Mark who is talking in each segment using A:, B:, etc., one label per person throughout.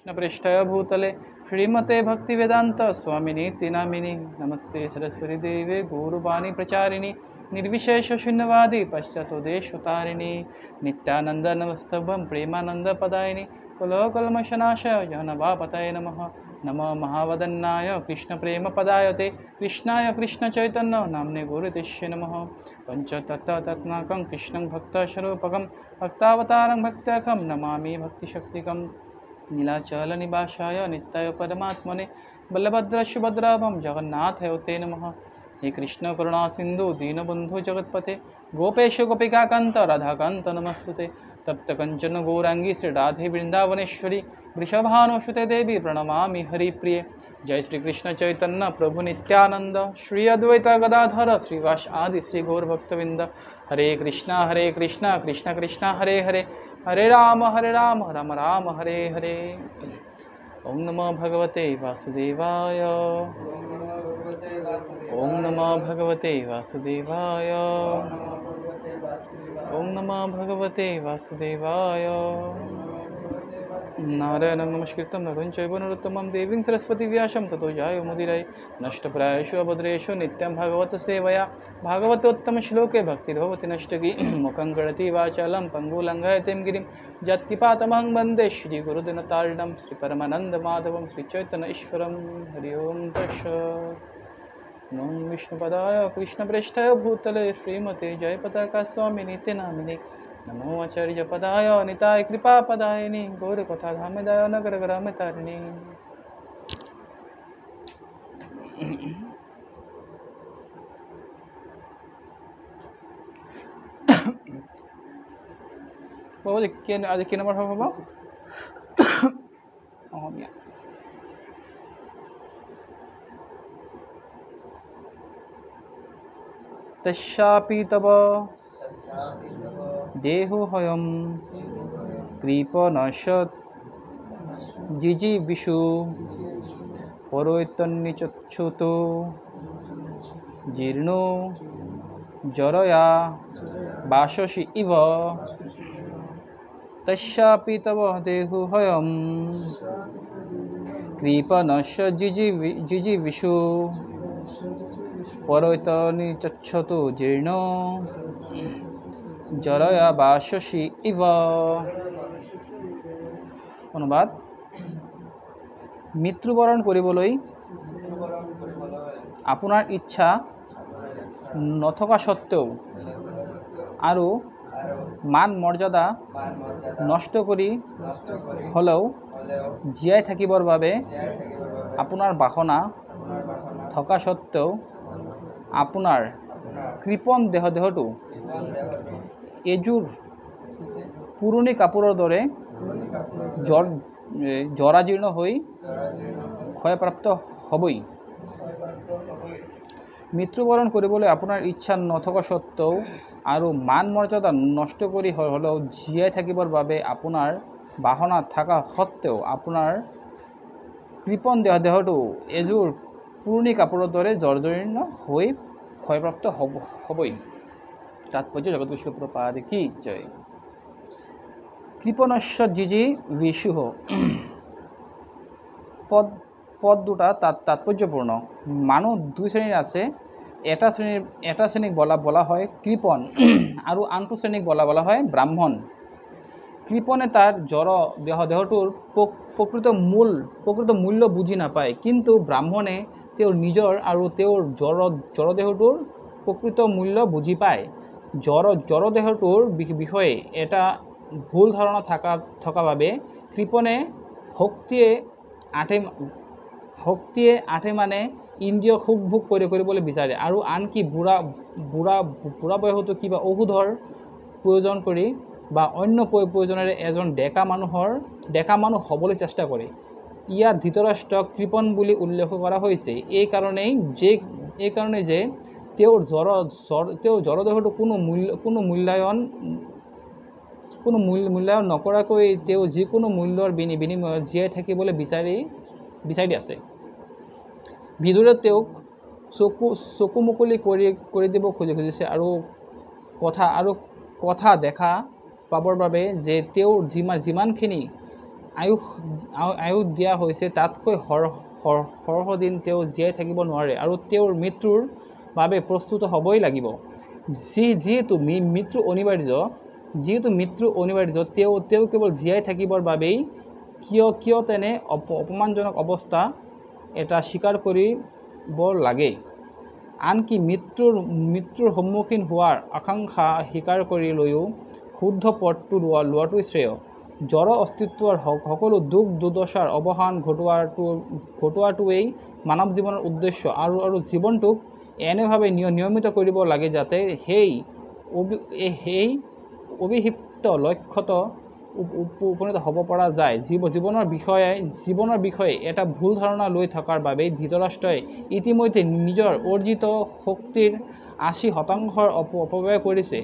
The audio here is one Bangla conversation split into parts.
A: कृष्णपृष्ठाय भूतले श्रीमते भक्तिवेदांत स्वामिनीति नामिनि नमस्ते सरस्वती देवे गौरवाणी प्रचारिणि निर्विशेष शून्यवादी पश्चातोदेशतारिणि नित्यानंद नमस्तभं प्रेमानंद पदायिनि कुलोकल्मषनाशय जहनवापतये नमः नमो महावदन्नाय कृष्ण प्रेम पदायते कृष्णाय कृष्ण चैतन्य नाम्ने गुरुतिष्ये नमः पंचतत्त्वात्मकं कृष्णं भक्तस्वरूपकं भक्तावतारं भक्त्यखं नमामि भक्तिशक्तिकं नीलाचलनिवासाय नित्याय परमात्मने बलभद्रशुभद्राभं जगन्नाथाय ते नमः। हे कृष्ण करुणा सिंधु दीनबंधु जगत्पते गोपेश गोपिकाकांत राधाकांत नमस्तुते तप्त कंचन गौरांगी श्री राधे वृंदावनेश्वरी वृषभानुसुते देवी प्रणमामि हरिप्रिये। जय श्री कृष्ण चैतन्य प्रभु नित्यानंद श्री अद्वैत गदाधर श्रीवास आदि श्री गौर भक्तविंद। हरे कृष्णा कृष्ण कृष्ण हरे हरे हरे राम राम राम हरे हरे। ओम नमो भगवते वासुदेवाय ओम नमो भगवते वासुदेवाय ओम नमो भगवते वासुदेवाय। नारायणं नमस्कृतं नरं चैव नरोत्तमं देवीं सरस्वती व्यासं ततो जायो मुदिरये नष्टप्रायेषु अभद्रेषु नित्यं भागवत सेवया भागवतोत्तमश्लोके भक्तिर्भवति नष्टकी मुखं करोति वाचालं पङ्गुलङ्घयतिं गिरिं यत्किपातमहं वन्दे श्रीगुरुदिनतारिणं श्रीपरमानन्दमाधवं श्रीचैतन्य ईश्वरं। हरि ओं तत्सत्। नमो विष्णुपदाय कृष्णप्रेष्ठाय भूतले श्रीमते जयपताका स्वामिनीति नामिने नमो आचार्यपदाय निताय कृपापदायिनि गौरकथाधामदाय नगरग्रामतारिणि। বাবা আজ কি নম্বর হবে বাবা? অহমিয়া। तस्यापि तव देहोऽयं कृपणश्च जिजीविषु परोऽन्यच्युतो जीर्णो जरया वाससि इव तस्यापि तव देहोऽयं कृपणश्च जिजीविषु পরৈতনিচচ্ছতু জীর্ণ জরয়া বাসসি ইব। অনুবাদ। মৃত্যুবরণ কৰিবলৈ আপোনাৰ ইচ্ছা নথকা সত্ত্বেও আৰু মান মৰ্যাদা নষ্ট কৰি হ'লেও জীয়াই থাকিবৰ বাবে আপোনাৰ বাসনা থকা সত্ত্বেও আপোনাৰ কৃপণ দেহটো এযোৰ পুৰণি কাপোৰৰ দৰে জৰাজীৰ্ণ হৈ ক্ষয়প্ৰাপ্ত হ'বই। মৃত্যুবৰণ কৰিবলৈ আপোনাৰ ইচ্ছা নথকা সত্ত্বেও আৰু মান মৰ্যাদা নষ্ট কৰি হ'লেও জীয়াই থাকিবৰ বাবে আপোনাৰ বাসনা থকা সত্ত্বেও আপোনাৰ কৃপণ দেহটো এযোৰ পুৰণি কাপোৰৰ দৰে জৰ্জৰীৰ্ণ হৈ ক্ষয়প্ৰাপ্ত হ'বই। তাৎপৰ্য জগৎগুৰু শ্ৰীল প্ৰভুপাদ কি জয়। কৃপণস্য জিজীবিষুঃ পদ দুটা তাৎপৰ্যপূৰ্ণ। মানুহ দুই শ্ৰেণীৰ আছে। এটা শ্ৰেণীক বলা হয় কৃপণ আৰু আনটো শ্ৰেণীক বলা হয় ব্ৰাহ্মণ। কৃপণে তাৰ দেহটোৰ প্ৰকৃত মূল্য বুজি নাপায়, কিন্তু ব্ৰাহ্মণে তেওঁৰ নিজৰ আৰু তেওঁৰ জড়দেহটোৰ প্ৰকৃত মূল্য বুজি পায়। জড়দেহটোৰ বিষয়ে এটা ভুল ধাৰণা থকা বাবে কৃপণে শক্তিয়ে আঠে মানে ইন্দ্ৰিয় সুখ ভোগ কৰিবলৈ বিচাৰে, আৰু আনকি বুঢ়া বয়সতো কিবা ঔষধৰ প্ৰয়োজন কৰি বা অন্য প্ৰয়োজনেৰে এজন ডেকা মানুহ হ'বলৈ চেষ্টা কৰে। ইয়াত ধৃতৰাষ্ট্ৰক কৃপণ বুলি উল্লেখ কৰা হৈছে এই কাৰণেই যে তেওঁৰ জড়দেহটো কোনো মূল্যায়ন নকৰাকৈ তেওঁ যিকোনো মূল্যৰ বিনিময়ত জীয়াই থাকিবলৈ বিচাৰি আছে। বিদুৰে তেওঁক চকু মুকলি কৰি দিব খুজিছে আৰু কথা দেখা পাবৰ বাবে যে তেওঁৰ যিমানখিনি আয়ু দিয়া হৈছে তাতকৈ সৰহ দিন তেওঁ জীয়াই থাকিব নোৱাৰে আৰু তেওঁৰ মৃত্যুৰ বাবে প্ৰস্তুত হ'বই লাগিব। যিহেতু মৃত্যু অনিবাৰ্য তেওঁ কেৱল জীয়াই থাকিবৰ বাবেই কিয় তেনে অপমানজনক অৱস্থা এটা স্বীকাৰ কৰিব লাগে। আনকি মৃত্যুৰ সন্মুখীন হোৱাৰ আকাংক্ষা স্বীকাৰ কৰি লৈও শুদ্ধ পথটো লোৱাটোৱেই শ্ৰেয়। জড় অস্তিত্বৰ সকলো দুখ দুৰ্দশাৰ অৱসান ঘটোৱাটোৱেই মানৱ জীৱনৰ উদ্দেশ্য আৰু জীৱনটোক এনেভাৱে নিয়মিত কৰিব লাগে যাতে সেই অভিহিপ্ত লক্ষ্যত উপনীত হ'ব পৰা যায়। জীৱনৰ বিষয়ে এটা ভুল ধাৰণা লৈ থকাৰ বাবেই ধৃতৰাষ্ট্ৰই ইতিমধ্যে নিজৰ অৰ্জিত শক্তিৰ ৮০% অপব্যয় কৰিছে।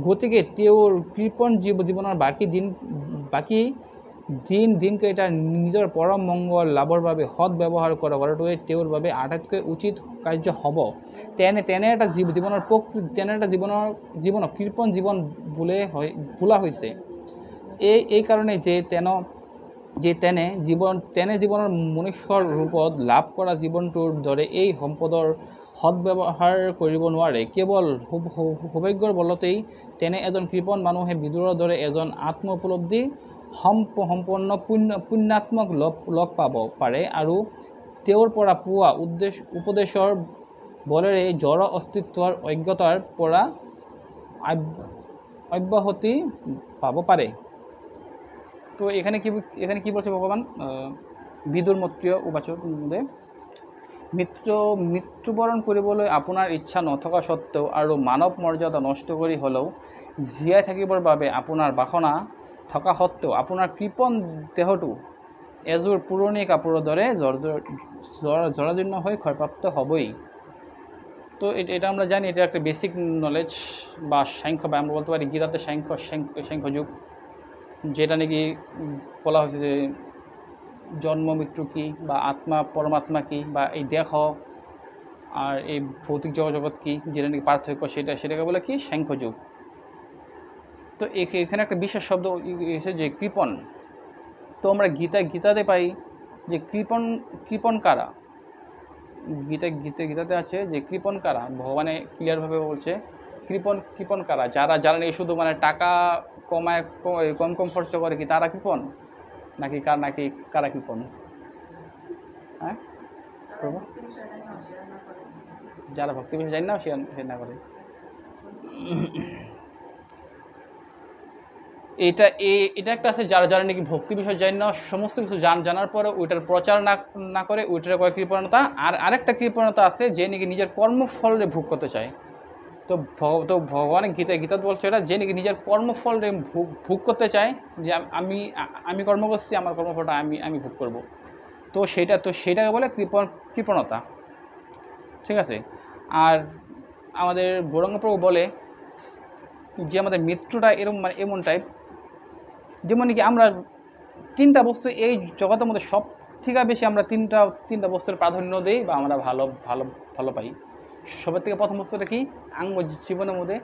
A: গতিকে তেওঁৰ কৃপণ জীৱনৰ বাকী দিনকেইটা নিজৰ পৰম মংগল লাভৰ বাবে সৎ ব্যৱহাৰ কৰাটোৱে তেওঁৰ বাবে আটাইতকৈ উচিত কাৰ্য হ'ব। তেনে এটা জীৱনক কৃপণ জীৱন বোলা হৈছে। এই কাৰণে যে তেনে জীৱনৰ মনুষ্যৰ ৰূপত লাভ কৰা জীৱনটোৰ দৰে এই সম্পদৰ সদ্ব্যৱহাৰ কৰিব নোৱাৰে। কেৱল সৌভাগ্যৰ বলতেই তেনে এজন কৃপণ মানুহে বিদুৰৰ দৰে এজন আত্ম-উপলব্ধি সম্পন্ন পুণ্যাত্মক লগ পাব পাৰে আৰু তেওঁৰ পৰা পোৱা উপদেশৰ বলেৰে জড় অস্তিত্বৰ অজ্ঞতাৰ পৰা অব্যাহতি পাব পাৰে। তো এখানে কি বলছে ভগবান? বিদুর মৈত্রেয় উবাচ যে মৃত্যুবরণ কৰিবলৈ আপোনাৰ ইচ্ছা নথকা সত্ত্বেও আৰু মানৱ মৰ্যাদা নষ্ট কৰি হ'লেও জীয়াই থাকিবৰ বাবে আপোনাৰ বাসনা থকা সত্ত্বেও আপোনাৰ কৃপণ দেহটো এযোৰ পুৰণি কাপোৰৰ দৰে জৰাজীৰ্ণ হৈ ক্ষয়প্ৰাপ্ত হ'বই। তো এটা আমরা জানি, এটা একটা বেসিক নলেজ বা সাংখ্য, বা আমরা বলতে পারি গীতাতে সাংখ্য যুগ, যেটা নাকি বলা হয়েছে যে জন্ম মৃত্যু কী, বা আত্মা পরমাত্মা কী, বা এই দেহ আর এই ভৌতিক জগৎ কী, যেটা নাকি পার্থক্য, সেটাকে বলে কি সাংখ্য যুগ। তো এখানে একটা বিশেষ শব্দ এসে যে কৃপণ। তো আমরা গীতাতে পাই যে কৃপণ কারা। গীতাতে আছে যে কৃপণ কারা, ভগবানে ক্লিয়ারভাবে বলছে কৃপণ কারা, যারা নিয়ে শুধু মানে টাকা কমায় কম খরচ করে কি তারা কৃপণ, নাকি কারা কৃপণ? হ্যাঁ, যারা ভক্তি বিষয় জানি না সে না করে। এটা একটা আছে যারা নাকি ভক্তি বিষয় জানি না, সমস্ত কিছু জানার পরে ওইটার প্রচার না করে ওইটার কয় কৃপণতা। আর আরেকটা কৃপণতা আছে যে নাকি নিজের কর্মফলরে ভোগ করতে চায়। তো ভগবানের গীতা বলছে এটা, যে নাকি নিজের কর্মফলরে ভোগ করতে চায়, যে আমি কর্ম করছি, আমার কর্মফলটা আমি ভোগ করব। তো সেটাকে বলে কৃপণতা। ঠিক আছে। আর আমাদের গৌরাঙ্গ প্রভু বলে যে আমাদের মৃত্যুটা এমন টাইপ, যেমন কি আমরা তিনটা বস্তু এই জগতের মধ্যে সব থেকে বেশি আমরা তিনটা বস্তুর প্রাধান্য দিই বা আমরা ভালো পাই। সবার থেকে প্রথম বস্তুটা কি? জীবনের মধ্যে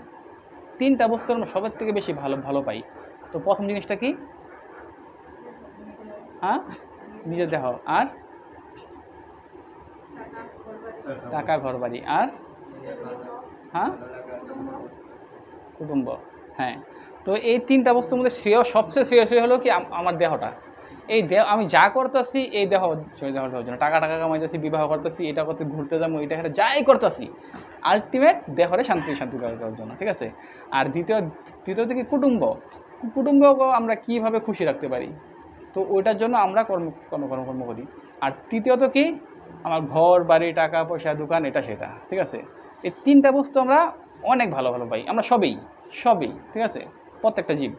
A: তিনটা বস্তু আমরা সবার থেকে বেশি ভালো পাই। তো প্রথম জিনিসটা কি? হ্যাঁ, নিজের দেহ, আর টাকা, ঘর বাড়ি, আর হ্যাঁ কুটুম্ব। হ্যাঁ, তো এই তিনটা বস্তুর মধ্যে সবচেয়ে শ্রেয় হলো কি আমার দেহটা। এই দেহ আমি যা করতেছি এই দেহ জন্য, টাকা কামাইতেছি, বিবাহ করতেছি, এটা করতে, ঘুরতে যাবো, এটা যাই করতেছি, আলটিমেট দেহরে শান্তি করার জন্য। ঠিক আছে। আর দ্বিতীয়ত কি? কুটুম্বকে আমরা কিভাবে খুশি রাখতে পারি, তো ওইটার জন্য আমরা কর্ম করি। আর তৃতীয়ত কি? আমার ঘর বাড়ি, টাকা পয়সা, দোকান, এটা সেটা। ঠিক আছে। এই তিনটা বস্তু আমরা অনেক ভালো পাই, আমরা সবই। ঠিক আছে, প্রত্যেকটা জীব।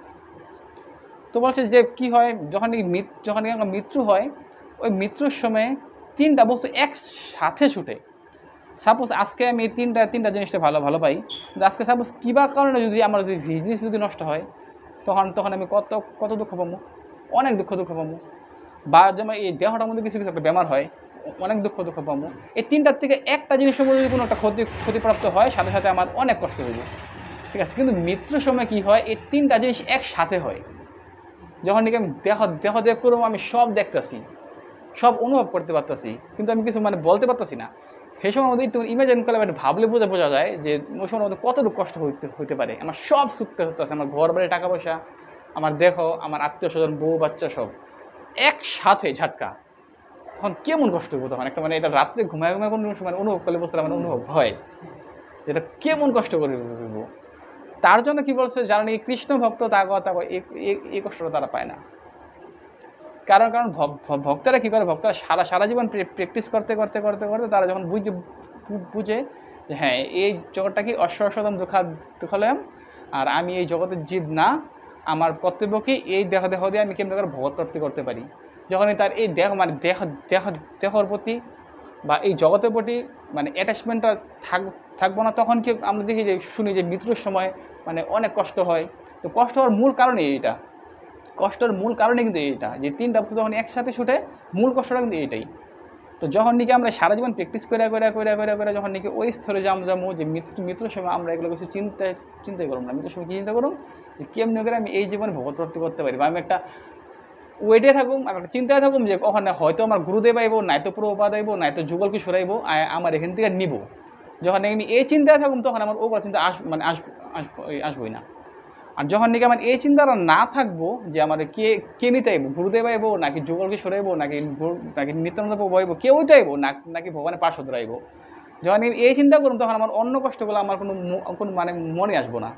A: তো বলছে যে কি হয়, যখন আমার মৃত্যু হয়, ওই মৃত্যুর সময় তিনটা বস্তু একসাথে ছুটে। সাপোজ আজকে আমি এই তিনটা জিনিসটা ভালো পাই, আজকে সাপোজ কিবা কারণে যদি আমার বিজনেস যদি নষ্ট হয়, তখন আমি কত দুঃখ পাবো, অনেক দুঃখ পাবো। বা যেমন এই দেহটার মধ্যে কিছু একটা বেমার হয়, অনেক দুঃখ পাবো। এই তিনটার থেকে একটা জিনিসের মধ্যে যদি কোনো একটা ক্ষতিপ্রাপ্ত হয়, সাথে সাথে আমার অনেক কষ্ট হইব। ঠিক আছে। কিন্তু মৃত্যুর সময় কি হয়, এই তিনটা জিনিস একসাথে হয়। যখন নাকি আমি দেহ দেখ করবো, আমি সব দেখতেছি, সব অনুভব করতে পারতেছি, কিন্তু আমি কিছু মানে বলতে পারতেছি না। সেই সময় মধ্যে একটু ইমাজিন করলে মানে ভাবলে বোঝা যায় যে ওই সময়ের মধ্যে কতটুকু কষ্ট হইতে পারে। আমার সব ছুটতে হচ্ছে, আমার ঘর বাড়ি, টাকা পয়সা, আমার দেহ, আমার আত্মীয় স্বজন, বউ বাচ্চা সব একসাথে ঝাটকা। তখন কেমন কষ্ট হইব তখন একটা, মানে এটা রাত্রে ঘুমায় কোনো মানে অনুভব করলে বুঝতে মানে অনুভব হয় যেটা কেমন কষ্ট করে হইব। তার জন্য কি বলছে, যারা নাকি কৃষ্ণ ভক্ত তাগো এই কষ্টটা তারা পায় না। কারণ কারণ ভক্তরা কী করে, ভক্তরা সারা জীবন প্র্যাকটিস করতে করতে করতে করতে তারা যখন বুঝে যে হ্যাঁ এই জগৎটা কি অশ্বশতম দুঃখালয়ম, আর আমি এই জগতের জীব না, আমার কর্তব্য কি এই দেহ দিয়ে আমি কেমন করে ভগৎ প্রাপ্তি করতে পারি। যখনই তার এই দেহ মানে দেহর প্রতি বা এই জগতের প্রতি মানে অ্যাটাচমেন্টটা থাকবো না, তখন কি আমরা দেখি যে শুনি যে মৃত্যুর সময় মানে অনেক কষ্ট হয়। তো কষ্ট হওয়ার মূল কারণই এইটা, কষ্টের মূল কারণে কিন্তু এইটা, যে তিনটা বস্তু যখন একসাথে ছুটে মূল কষ্টটা কিন্তু এইটাই। তো যখন নাকি আমরা সারা জীবন প্র্যাকটিস করে যখন নাকি ওই স্তরে যাবো যে মৃত্যুর সময় আমরা এগুলো কিছু চিন্তাই করুন না, মৃত্যুর সময় কী চিন্তা করুন যে কেমনি করে আমি এই জীবনে ভগৎ প্রাপ্তি করতে পারি, বা আমি একটা ওয়েটে থাকুম, আমি একটা চিন্তায় থাকুম যে ওখানে হয়তো আমার গুরুদেব আইব, নাইতো প্রভুপাদ আইব, নাইতো যুগল কিশোর আইব, আমার এখান থেকে নিব। যখন আমি এই চিন্তায় থাকুম তখন আমার ওগুলো চিন্তা আসবোই না। আর যখন নাকি আমার এই চিন্তাটা না থাকবো যে আমার কে নিতে আইব, গুরুদেব আইব নাকি যুগল কিশোর আইব নাকি নিত্যানন্দ প্রভু আইব, কেউই তো আইব নাকি ভগবানের পার্শ্বদের আইব। যখন আমি এই চিন্তা করুন তখন আমার অন্য কষ্টগুলো আমার কোনো মানে মনে আসবো না।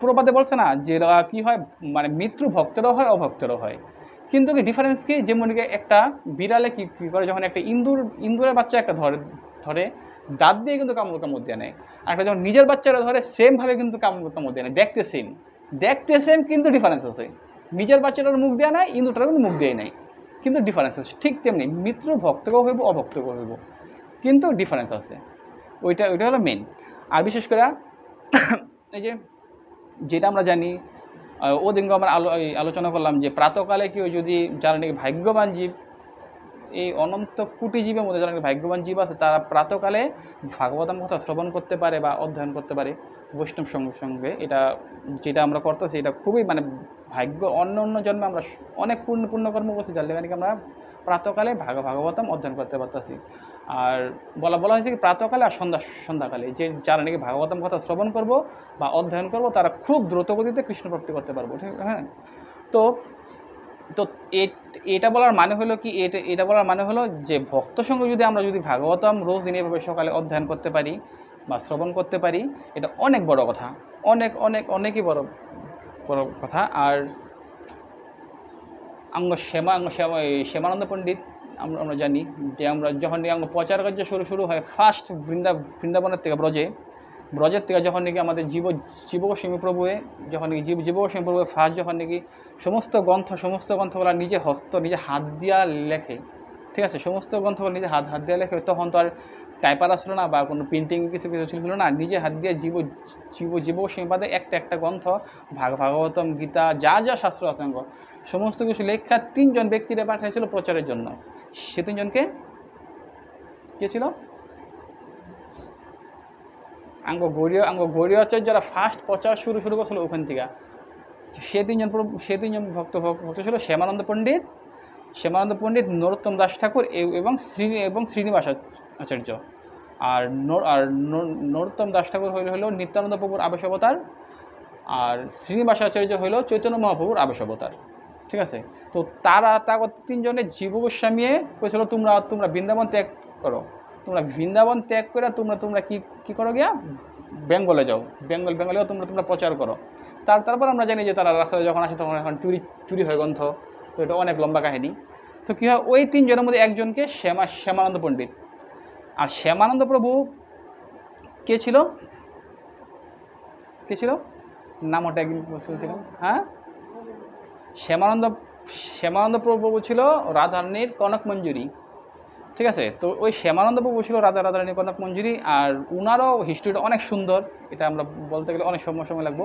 A: প্রবাদে বলছে না যে কি হয়, মানে মৃত্যু ভক্তেরও হয় অভক্তেরও হয়, কিন্তু কি ডিফারেন্স কি, যেমন একটা বিড়ালে কি করে, যখন একটা ইন্দুরের বাচ্চা একটা ধরে দাঁত দিয়ে কিন্তু কামড় দিয়ে নেয়, আর একটা যখন নিজের বাচ্চারা ধরে সেমভাবে কিন্তু কামড় দিয়ে নেয়, দেখতে সেম কিন্তু ডিফারেন্স আছে। নিজের বাচ্চাটার মুখ দেওয়া নেয়, ইন্দুরটার কিন্তু মুখ দিয়ে নেয়, কিন্তু ডিফারেন্স আছে। ঠিক তেমনি মৃত্যু ভক্তকেও হইব অভক্তকেও হইব, কিন্তু ডিফারেন্স আছে। ওইটা হলো মেন। আর বিশেষ করে এই যে যেটা আমরা জানি, ওদিনকে আমরা আলোচনা করলাম যে প্রাতকালে কি যদি যারা নাকি ভাগ্যবান জীব, এই অনন্ত কোটি জীবের মধ্যে যারা নাকি ভাগ্যবান জীব আছে, তারা প্রাতকালে ভাগবতম কথা শ্রবণ করতে পারে বা অধ্যয়ন করতে পারে বৈষ্ণব সঙ্গে। এটা যেটা আমরা করতেছি এটা খুবই মানে ভাগ্য, অন্য জন্মে আমরা অনেক পুণ্যকর্ম করছি, যার লেগে নাকি আমরা প্রাতকালে ভাগবতম অধ্যয়ন করতে পারতেছি। আর বলা হয়েছে কি প্রাতকালে আর সন্ধ্যাকালে যে যারা নাকি ভাগবতম কথা শ্রবণ করব বা অধ্যয়ন করব, তারা খুব দ্রুতগতিতে কৃষ্ণপ্রাপ্তি করতে পারবো। ঠিক, হ্যাঁ। তো তো এটা বলার মানে হলো কি, এটা বলার মানে হলো যে ভক্ত সঙ্গে আমরা যদি ভাগবতম রোজ দিন এভাবে সকালে অধ্যয়ন করতে পারি বা শ্রবণ করতে পারি, এটা অনেক বড় কথা, অনেকই বড় কথা। আর শ্যামানন্দ পণ্ডিত আমরা জানি যে আমরা যখন প্রচার কার্য শুরু হয় ফার্স্ট বৃন্দাবনের থেকে ব্রজের থেকে, যখন নাকি আমাদের জীব গোস্বামী প্রভুয়ে যখন নাকি জীব গোস্বামী প্রভুয়ে ফার্স্ট যখন নাকি সমস্ত গ্রন্থগুলো নিজে হাত দিয়া লেখে। ঠিক আছে, সমস্ত গ্রন্থগুলো নিজে হাত দিয়া লেখে। তখন তো আর টাইপার আসলো না বা কোনো প্রিন্টিং কিছু ছিল না, নিজে হাত দিয়ে জীব গোস্বামী পাদে একটা গ্রন্থ ভাগবতম, গীতা, যা শাস্ত্র আছে সমস্ত কিছু লেখা 3 জন ব্যক্তিরা পাঠাইছিল প্রচারের জন্য। সে 3 জনকে কে ছিল? গৌরীয়াচার্যরা ফার্স্ট প্রচার শুরু করছিল ওখান থেকে। সে 3 জন ভক্ত ছিল শ্যামানন্দ পণ্ডিত, নরোত্তম দাস ঠাকুর এবং শ্রীনিবাস আচার্য। আর নরোত্তম দাস ঠাকুর হইল নিত্যানন্দ প্রভুর আবেশ অবতার, আর শ্রীনিবাস আচার্য হইল চৈতন্য মহাপ্রভুর আবেশ অবতার। ঠিক আছে, তো তারা 3 জনের জীব গোস্বামী কইছিল তোমরা বৃন্দাবন ত্যাগ করো, তোমরা বৃন্দাবন ত্যাগ করে তোমরা কি করো গিয়া বেঙ্গলে যাও, বেঙ্গলেও তোমরা প্রচার করো। তারপর আমরা জানি যে তারা রাস্তায় যখন আসে তখন এখন চুরি হয় গ্রন্থ। তো এটা অনেক লম্বা কাহিনী। তো কী হয়, ওই 3 জনের মধ্যে একজনকে শ্যামানন্দ পণ্ডিত। আর শ্যামানন্দ প্রভু কে ছিল নাম ওটা একদিন বলছিলাম, হ্যাঁ। শ্যামানন্দ প্রভু ছিল রাধারানীর কনক মঞ্জুরি। ঠিক আছে, তো ওই শ্যামানন্দ প্রভু ছিল রাধারানীর কনক মঞ্জুরি। আর উনারও হিস্ট্রিটা অনেক সুন্দর, এটা আমরা বলতে গেলে অনেক সময় লাগবো।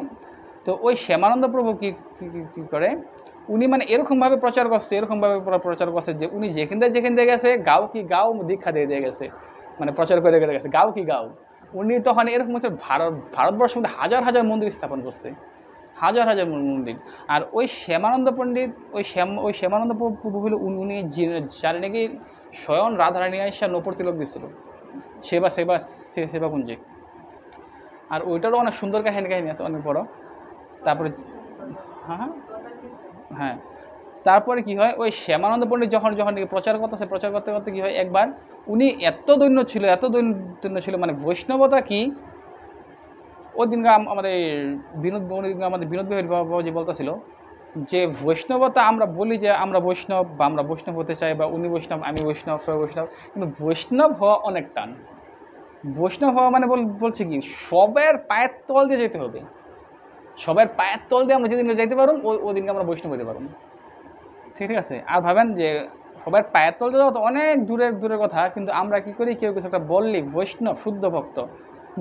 A: তো ওই শ্যামানন্দ প্রভু কী করে, উনি মানে এরকমভাবে প্রচার করছে যে উনি যেখান থেকে গেছে গাও দীক্ষা দিয়ে গেছে, মানে প্রচার করে গেছে গাও। উনি তখন এরকম হচ্ছে ভারতবর্ষের মধ্যে হাজার মন্দির স্থাপন করছে। হাজার হাজার মন্দির। আর ওই শ্যামানন্দ পণ্ডিত, ওই শ্যামানন্দ প্রভু হলো উনি যার নাকি স্বয়ং রাধারানী আইসা নপুর তিলক দিচ্ছিল সেবা সেবা সেবা কুঞ্জে। আর ওইটারও অনেক সুন্দর কাহিনী আছে, অনেক বড়। তারপরে হ্যাঁ হ্যাঁ হ্যাঁ, তারপরে কি হয়, ওই শ্যামানন্দ পণ্ডিত যখন প্রচার করতে করতে কি হয়, একবার উনি এত দৈন্য ছিল মানে বৈষ্ণবতা কি, ওই দিনকে আমাদের বিনোদ বিহারী বাবাজি বলতেছিল যে বৈষ্ণবতা আমরা বলি যে আমরা বৈষ্ণব বা আমরা বৈষ্ণব হতে চাই বা উনি বৈষ্ণব আমি বৈষ্ণব সবাই বৈষ্ণব, কিন্তু বৈষ্ণব হওয়া অনেক টান। বৈষ্ণব হওয়া মানে বলছে কি সবার পায়ের তল দিয়ে যেতে হবে, সবার পায়ের তল দিয়ে আমরা যেদিনকে যাইতে পারবো ওই দিনকে আমরা বৈষ্ণব হতে পারবো। ঠিক আছে, আর ভাবেন যে সবার পায়ের তল যাওয়া তো অনেক দূরের কথা, কিন্তু আমরা কি করি, কেউ কিছু একটা বললি বৈষ্ণব শুদ্ধ ভক্ত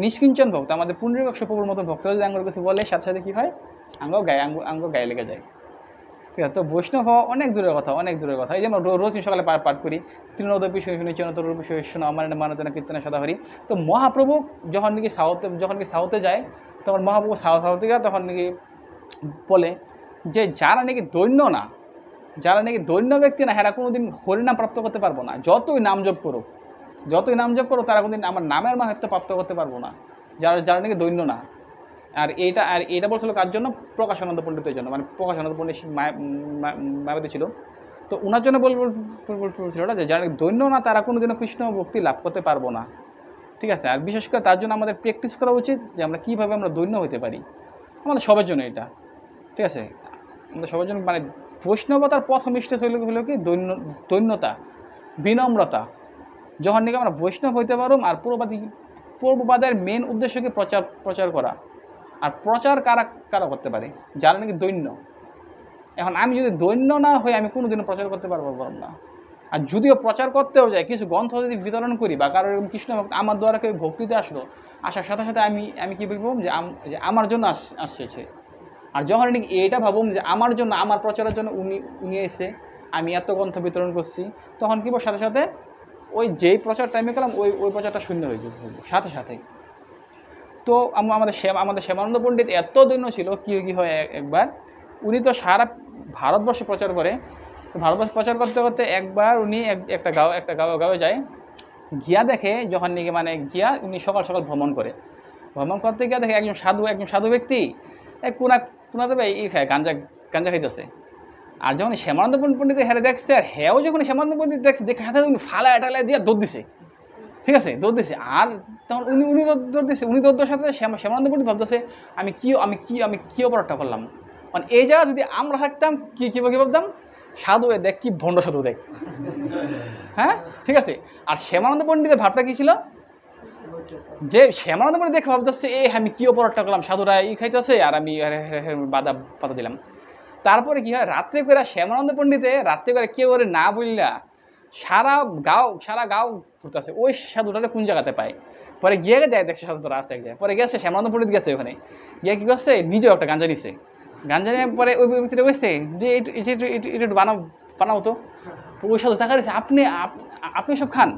A: নিষ্কিঞ্চন ভক্ত আমাদের পুণ্ডরীকাক্ষ প্রভুর মতন ভক্তরা যদি আঙ্গুর কিছু বলে সাথে সাথে কী হয়, আঙ্গ গায়ে লেগে যায়। ঠিক আছে, তো বৈষ্ণব হওয়া অনেক দূরের কথা। এই যে আমরা রোজ সকালে পাঠ করি, তৃণোদপি শুনি চনতরূপি শোনো আমার মানতনা কীর্তনা সদাহরি। তো মহাপ্রভু যখন নাকি সাউথে যায়, তখন মহাপ্রভু সাউথে যায়, তখন নাকি বলে যে যারা নাকি দৈন্য ব্যক্তি না, হেরা কোনোদিন হরিনাম প্রাপ্ত করতে পারবো না, যতই নাম জপ করো তারা কোনোদিন আমার নামের মাহাত্ম্য প্রাপ্ত করতে পারবো না, যারা নাকি দৈন্য না। আর এটা বলছিল কার জন্য, প্রকাশানন্দ পণ্ডিতের জন্য, মানে প্রকাশানন্দ পণ্ডিত মায়াবাদী ছিল, তো ওনার জন্য বলছিল যে যারা দৈন্য না তারা কোনোদিনও কৃষ্ণ ভক্তি লাভ করতে পারবো না। ঠিক আছে, আর বিশেষ করে তার জন্য আমাদের প্র্যাকটিস করা উচিত যে আমরা কীভাবে আমরা দৈন্য হতে পারি, আমাদের সবার জন্য এটা। ঠিক আছে, আমাদের সবার জন্য মানে বৈষ্ণবতার প্রথম স্টেজ হলো কি দৈন্যতা, বিনম্রতা। যখন নাকি আমরা বৈষ্ণব হইতে পারব, আর পূর্ববাদের মেন উদ্দেশ্যকে প্রচার করা। আর প্রচার কারা করতে পারে, যারা নাকি দৈন্য। এখন আমি যদি দৈন্য না হই আমি কোনোদিনও প্রচার করতে পারবো না। আর যদিও প্রচার করতেও যাই, কিছু গ্রন্থ যদি বিতরণ করি বা কারোর এরকম কৃষ্ণ ভক্ত আমার দ্বারা কেউ ভক্তিতে আসার সাথে সাথে আমি কী বলবো যে আমার জন্য আসছে। আর যখন নাকি এটা ভাবুম যে আমার জন্য, আমার প্রচারের জন্য উনি এসে আমি এত গ্রন্থ বিতরণ করছি, তখন কি সাথে সাথে ওই যেই প্রচার টাইমে করলাম ওই প্রচারটা শূন্য হয়ে যাবে সাথে সাথে। তো আমাদের শ্যামানন্দ পণ্ডিত এত দৈন্য ছিল, কি হয় একবার উনি তো সারা ভারতবর্ষে প্রচার করে, তো ভারতবর্ষে প্রচার করতে করতে একবার উনি একটা গাঁয়ে যায়, গিয়া দেখে যখন নাকি মানে গিয়া উনি সকাল সকাল ভ্রমণ করতে গিয়া দেখে একজন সাধু ব্যক্তি কোনাতে এই খায় গাঞ্জা খাইতেছে। আর যখন শ্যামানন্দ পণ্ডিত হেরে দেখছে, আর হেও যখন শ্যামানন্দ পণ্ডিত দেখছে, দেখে হাতে উনি ফালায় দিয়ে দৌড় দিছে। ঠিক আছে, দৌড় দিছে। আর তখন উনি দৌড় দিছে, উনি দৌড় দেওয়ার সাথে শ্যামানন্দ পণ্ডিত ভাবতেছে আমি কি অপরাধটা করলাম। মানে এই জায়গা যদি আমরা থাকতাম কি ভাবতাম, সাধু দেখ কি ভণ্ড সাধু দেখ। হ্যাঁ, ঠিক আছে। আর শ্যামানন্দ পণ্ডিতের ভাবটা কি ছিল, যে শ্যামানন্দ পণ্ডিত দেখে ভাবতেছে আমি কি অপরাধটা করলাম, সাধুরা খাইতেছে আর আমি বাধা পাতা দিলাম। তারপরে কি হয়, রাত্রে করে শ্যামানন্দ পণ্ডিতে রাত্রে করে কেউ ওরে না বললা সারা গাঁও ঘুরতেছে ওই সাধুটারে কোন জায়গাতে পায়। পরে গিয়ে দেখছে সাধুটা আছে এক জায়গায়, পরে গেছে শ্যামানন্দ পণ্ডিত গেছে ওখানে গিয়ে কি করছে, নিজেও একটা গাঞ্জা নিছে। গাঞ্জা নিয়ে পরে ওই ভিতরে বসছে যে একটু বানাও তো। ওই সাধু টাকা দিচ্ছে, আপনি সব খান?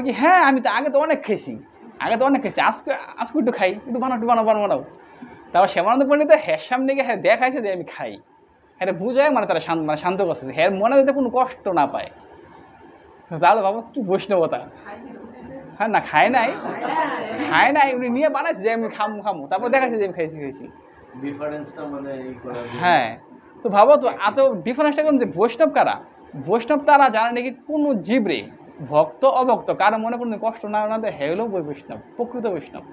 A: কি হ্যাঁ, আমি তো আগে তো অনেক খেয়েছি, আজকে একটু খাই, একটু বানাও। তারপর শ্যামানন্দ পণ্ডিত হ্যাঁ সামনে গিয়ে দেখাইছে যে আমি খাই, এটা বুঝায় মানে তারা শান্ত করছে, হ্যাঁ মনে যাতে কোনো কষ্ট না পায়। তাহলে বাবা কি বৈষ্ণবতা। হ্যাঁ না, খায় নাই, উনি নিয়ে বানাইছে যে আমি খামো, তারপর দেখাচ্ছে যে আমি খাইছি। হ্যাঁ, তো ভাবো তো এত ডিফারেন্সটা কেমন, যে বৈষ্ণব তারা জানে নাকি কোনো জীবরে ভক্ত অভক্ত কারো মনে কোনো কষ্ট না দেয়, হলো বৈষ্ণব, প্রকৃত বৈষ্ণব।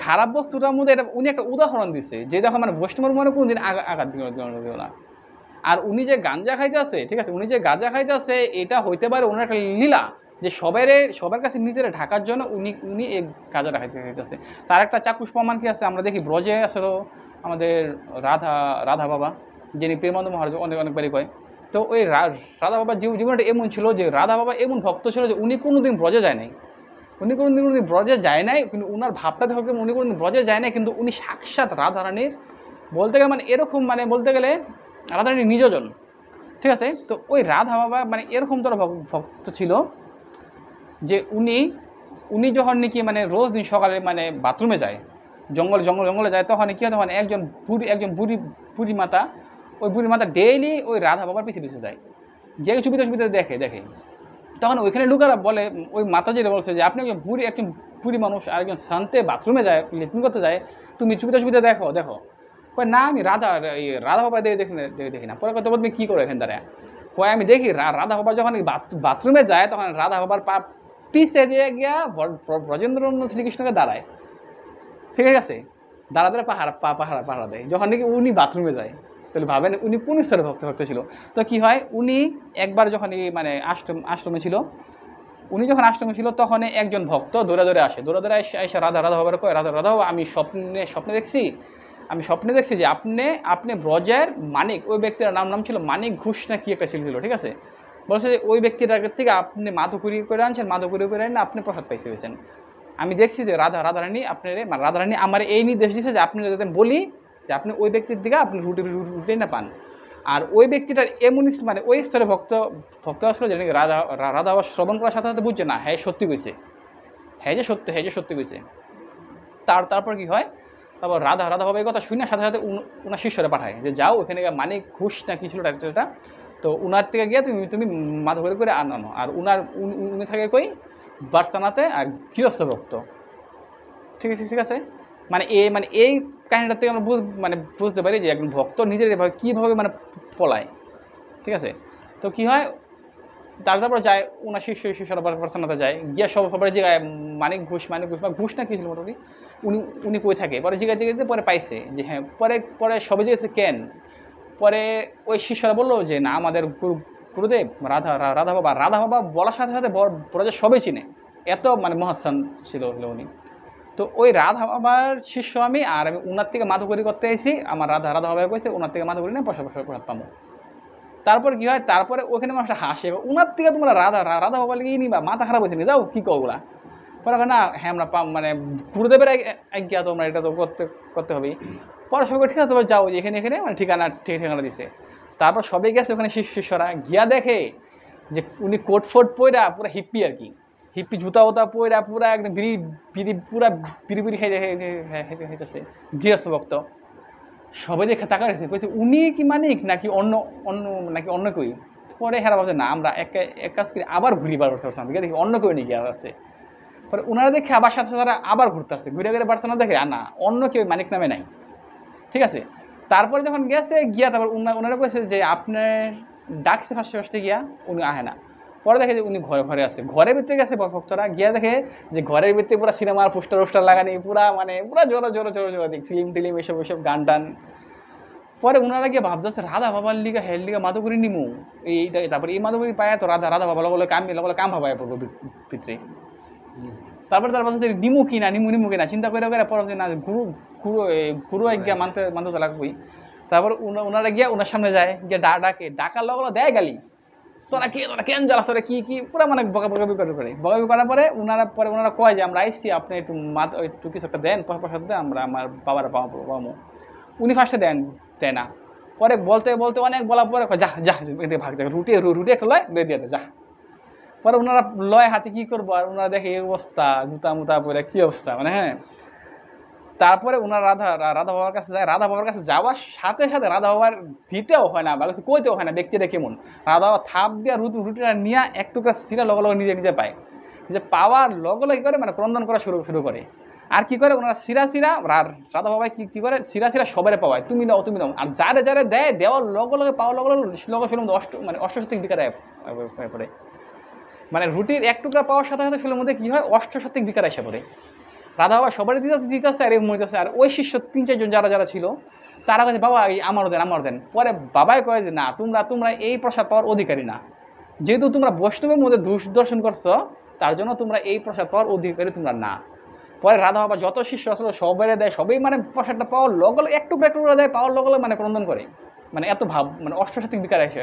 A: খারাপ বস্তুটার মধ্যে এটা উনি একটা উদাহরণ দিচ্ছে, যে দেখো মানে বৈষ্ণবের মনে কোনোদিন আঘাত দিল না। আর উনি যে গাঁজা খাইতে আছে, ঠিক আছে, এটা হইতে পারে ওনার একটা লীলা, যে সবার কাছে নিজেরা ঢাকার জন্য উনি এই গাঁজাটা খাইতেছে। তার একটা চাক্ষুষ প্রমাণ কি আছে, আমরা দেখি ব্রজে আসলে আমাদের রাধা বাবা, যিনি প্রেমানন্দ মহারাজ অনেকবারই কয়, তো ওই রাধা বাবার জীবনটা এমন ছিল যে রাধা বাবা এমন ভক্ত ছিল যে উনি কোনোদিন ব্রজে যায় নাই, কিন্তু উনার ভাবটা দেখো উনি কোনোদিন ব্রজে যায় নাই, কিন্তু উনি সাক্ষাৎ রাধারানীর বলতে গেলে মানে এরকম, মানে বলতে গেলে রাধারানীর নিজজন। ঠিক আছে, তো ওই রাধা বাবা মানে এরকম তোর ভক্ত ছিল যে উনি যখন নাকি মানে রোজ দিন সকালে মানে বাথরুমে যায়, জঙ্গলে যায়, তখন কি হয়, তখন একজন বুড়ি মাতা, ওই বুড়ি মাতা ডেইলি ওই রাধা বাবার পিছিয়ে যায়, যে চুপিতে দেখে। তখন ওইখানে লোকেরা বলে, ওই মাতাজিরা বলছে যে আপনি একজন বুড়ি মানুষ আর একজন শান্তে বাথরুমে যায়, লেট্রিন করতে যায়, তুমি চুপিতে দেখো। কয় না, আমি রাধা বাবা দেখি না। পরে কথা বলবে কী করো এখানে দাঁড়ায়? কয় আমি দেখি রাধা বাবা যখন বাথরুমে যায়, তখন রাধা বাবার পা পিছে দিয়ে গিয়া ব্রজেন্দ্রনাথ শ্রীকৃষ্ণকে দাঁড়ায়, ঠিক আছে, দাঁড়া পাহারা দেয় যখন নাকি উনি বাথরুমে যায়। তাহলে ভাবেন উনি কোন স্তরে ভক্ত ছিল। তো কি হয়, উনি একবার যখন মানে আশ্রমে ছিল, তখন একজন ভক্ত দৌড়ে আসে এসে রাধা বাবার কয়, রাধা বাবা, আমি স্বপ্নে দেখছি যে আপনি ব্রজের মানিক, ওই ব্যক্তির নাম ছিল মানিক ঘোষ না কি একটা ছিল, ঠিক আছে। বলছে যে ওই ব্যক্তির থেকে আপনি মাধুকরী করে আনছেন, আপনি প্রসাদ পাইছেন। আমি দেখছি যে রাধারানী আমার এই নির্দেশ দিচ্ছে যে আপনি যাতে বলি যে আপনি ওই ব্যক্তির দিকে আপনি রুটি না পান। আর ওই ব্যক্তিটার এমন মানে ওই স্তরে ভক্ত আসলো, যেটা রাধা শ্রবণ করার সাথে বুঝছে না, হ্যাঁ সত্যি কইছে, হ্যাঁ যে সত্যি কইছে। তারপর কি হয়, তারপর রাধা বাবা এই কথা শুনে সাথে ওনার শিষ্যরা পাঠায় যে যাও ওখানে গিয়ে মানিক ঘোষ না কি ছিল টাইটেলটা, তো উনার থেকে গিয়ে তুমি মাথা করে আনো। আর উনি থাকে কই বার্সানাতে, আর গৃহস্থ ভক্ত, ঠিক আছে। মানে এই কাহিনীটা থেকে আমরা বুঝতে পারি যে একজন ভক্ত নিজের কীভাবে পলায়, ঠিক আছে। তো কি হয়, তারপর যায় ওনার শিষ্যরা বার্সানাতে যায়, গিয়া সবার জায়গায় মানিক ঘোষ বা ঘোষ না কি ছিল মোটামুটি, উনি কই থাকে, পরে জিজ্ঞাসা পরে পাইছে যে হ্যাঁ, পরে সবাই জিজ্ঞেসে কেন, পরে ওই শিষ্যরা বললো যে না, আমাদের গুরুদেব রাধা বাবা বলার সাথে ব্রজের সবাই চিনে, এত মহাস্থান ছিল উনি। তো ওই রাধা বাবার শিষ্য আমি, আর আমি উনার থেকে মাধুকরী করতে এসেছি, আমার রাধা বাবা কইছে ওনার থেকে মাধুকরী না পয়সা প্রসাদ পাবো। তারপর কি হয়, তারপরে ওখানে মানুষটা হাসে, উনার থেকে তোমরা রাধা বাবা লিখে নিবা, মাথা খারাপ হয়েছে নিয়ে যাও, কী ওগুলা। পরে না হ্যাঁ আমরা গুরুদেবের আজ্ঞা, তোমরা এটা তো করতে হবে। পরে সবাই ঠিক আছে, তবে যাও এখানে ঠিকানা দিছে। তারপর সবাই গেছে ওখানে শিষ্যরা, গিয়া দেখে যে উনি কোট পইরা পুরা হিপ্পি আর কি, হিপ্পি জুতা পইরা পুরা একদম বিড়ি খাইতেছে, গৃহস্থ ভক্ত। সবাই দেখে তাকা রয়েছে, কইছে উনি কি মানিক নাকি অন্য কই। পরে হেরা বলছে না, আমরা এক কাজ করি, আবার ঘুরি বাড়ছে দেখি অন্য কেউ নাকি আছে। পরে ওনারা দেখে আবার সাথে আবার ঘুরতেছে, ঘুরে বাড়ছে না, দেখে না অন্য কেউ মানিক নামে নাই, ঠিক আছে। তারপরে যখন গেছে গিয়া, তারপর ওনারা কইছে যে আপনার ডাকছে ফার্স্টে গিয়া, উনি আহে না। পরে দেখে যে উনি ঘরে আছে, ঘরের ভিতরে গেছে ভক্তরা, গিয়া দেখে যে ঘরের ভিতরে পুরো সিনেমার পোস্টার লাগানি, পুরা জোরে দিক ফিল্ম এসব গান টান। পরে ওনারা গিয়ে ভাবতেছে রাধা বাবার লিগা হের লিগা মাধুকরী নিমু, এইটা তারপরে এই মাধুকরী পায় তো রাধা বাবা কাম ভাবায় পড়বো ভিতরে। তারপরে তার পাশে নিমু কিনা চিন্তা করে পরে না গুরু গিয়া মানতে লাগবেই। তারপর ওনারা গিয়া ওনার সামনে যায়, গিয়ে ডাকার লগে দেয় গালি, তোরা কেন জ্বালাস, তোরা কি পুরো বকাবকি করার পরে ওনারা কয় যে আমরা আইসছি, আপনি একটু কিছু একটা দেন, পয়সা দেন, আমরা আমার বাবার পাবো। উনি ফার্স্টে দেয় না, পরে বলতে অনেক বলার পরে যা ভাগ দেখ, রুটি একটা লয় দিয়ে দে যা। পরে ওনারা লয় হাতে, কি করবো, আর ওনারা দেখে এই অবস্থা, জুতা মুতা পরে কি অবস্থা, হ্যাঁ। তারপরে ওনার রাধা বাবার কাছে যায়, রাধা বাবার কাছে যাওয়ার সাথে রাধা বাবার দিতেও হয় না বা কিছু কইতেও হয় না ব্যক্তিটা কেমন। রাধা বাবা থাপ দিয়ে রুটিটা নিয়ে এক টুকরা সিরা লগে নিজে পায়, যে পাওয়ার লগে কি করে ক্রন্দন করা শুরু করে। আর কি করে ওনারা সিরা রাধা বাবা কি করে সিরা সবারে পাওয়ায়, তুমি দাও। আর যারে দেয়, দেওয়ার লগে পাওয়ার লগে অষ্টশতিক বিকার হয়ে পড়ে। রুটির এক টুকরা পাওয়ার সাথে ফিল্মের মধ্যে কি হয়, অষ্টশতিক বিকার এসে পড়ে। রাধা বাবা সবারই দিতেছে আর মরিতেছে। আর ওই শিষ্য 3-4 জন যারা ছিল, তারা কাছে বাবা এই আমারও দেন। পরে বাবাই কয় যে না, তোমরা এই প্রসাদ পাওয়ার অধিকারী না, যেহেতু তোমরা বৈষ্ণবের মধ্যে দর্শন করছো, তার জন্য তোমরা এই প্রসাদ পাওয়ার অধিকারী তোমরা না। পরে রাধা বাবা যত শিষ্য আসলো সবাই দেয়, সবাই প্রসাদটা পাওয়ার লগে একটু দেয়, পাওয়ার লগে ক্রন্দন করে, এত ভাব অষ্টশতিক বিকার এসে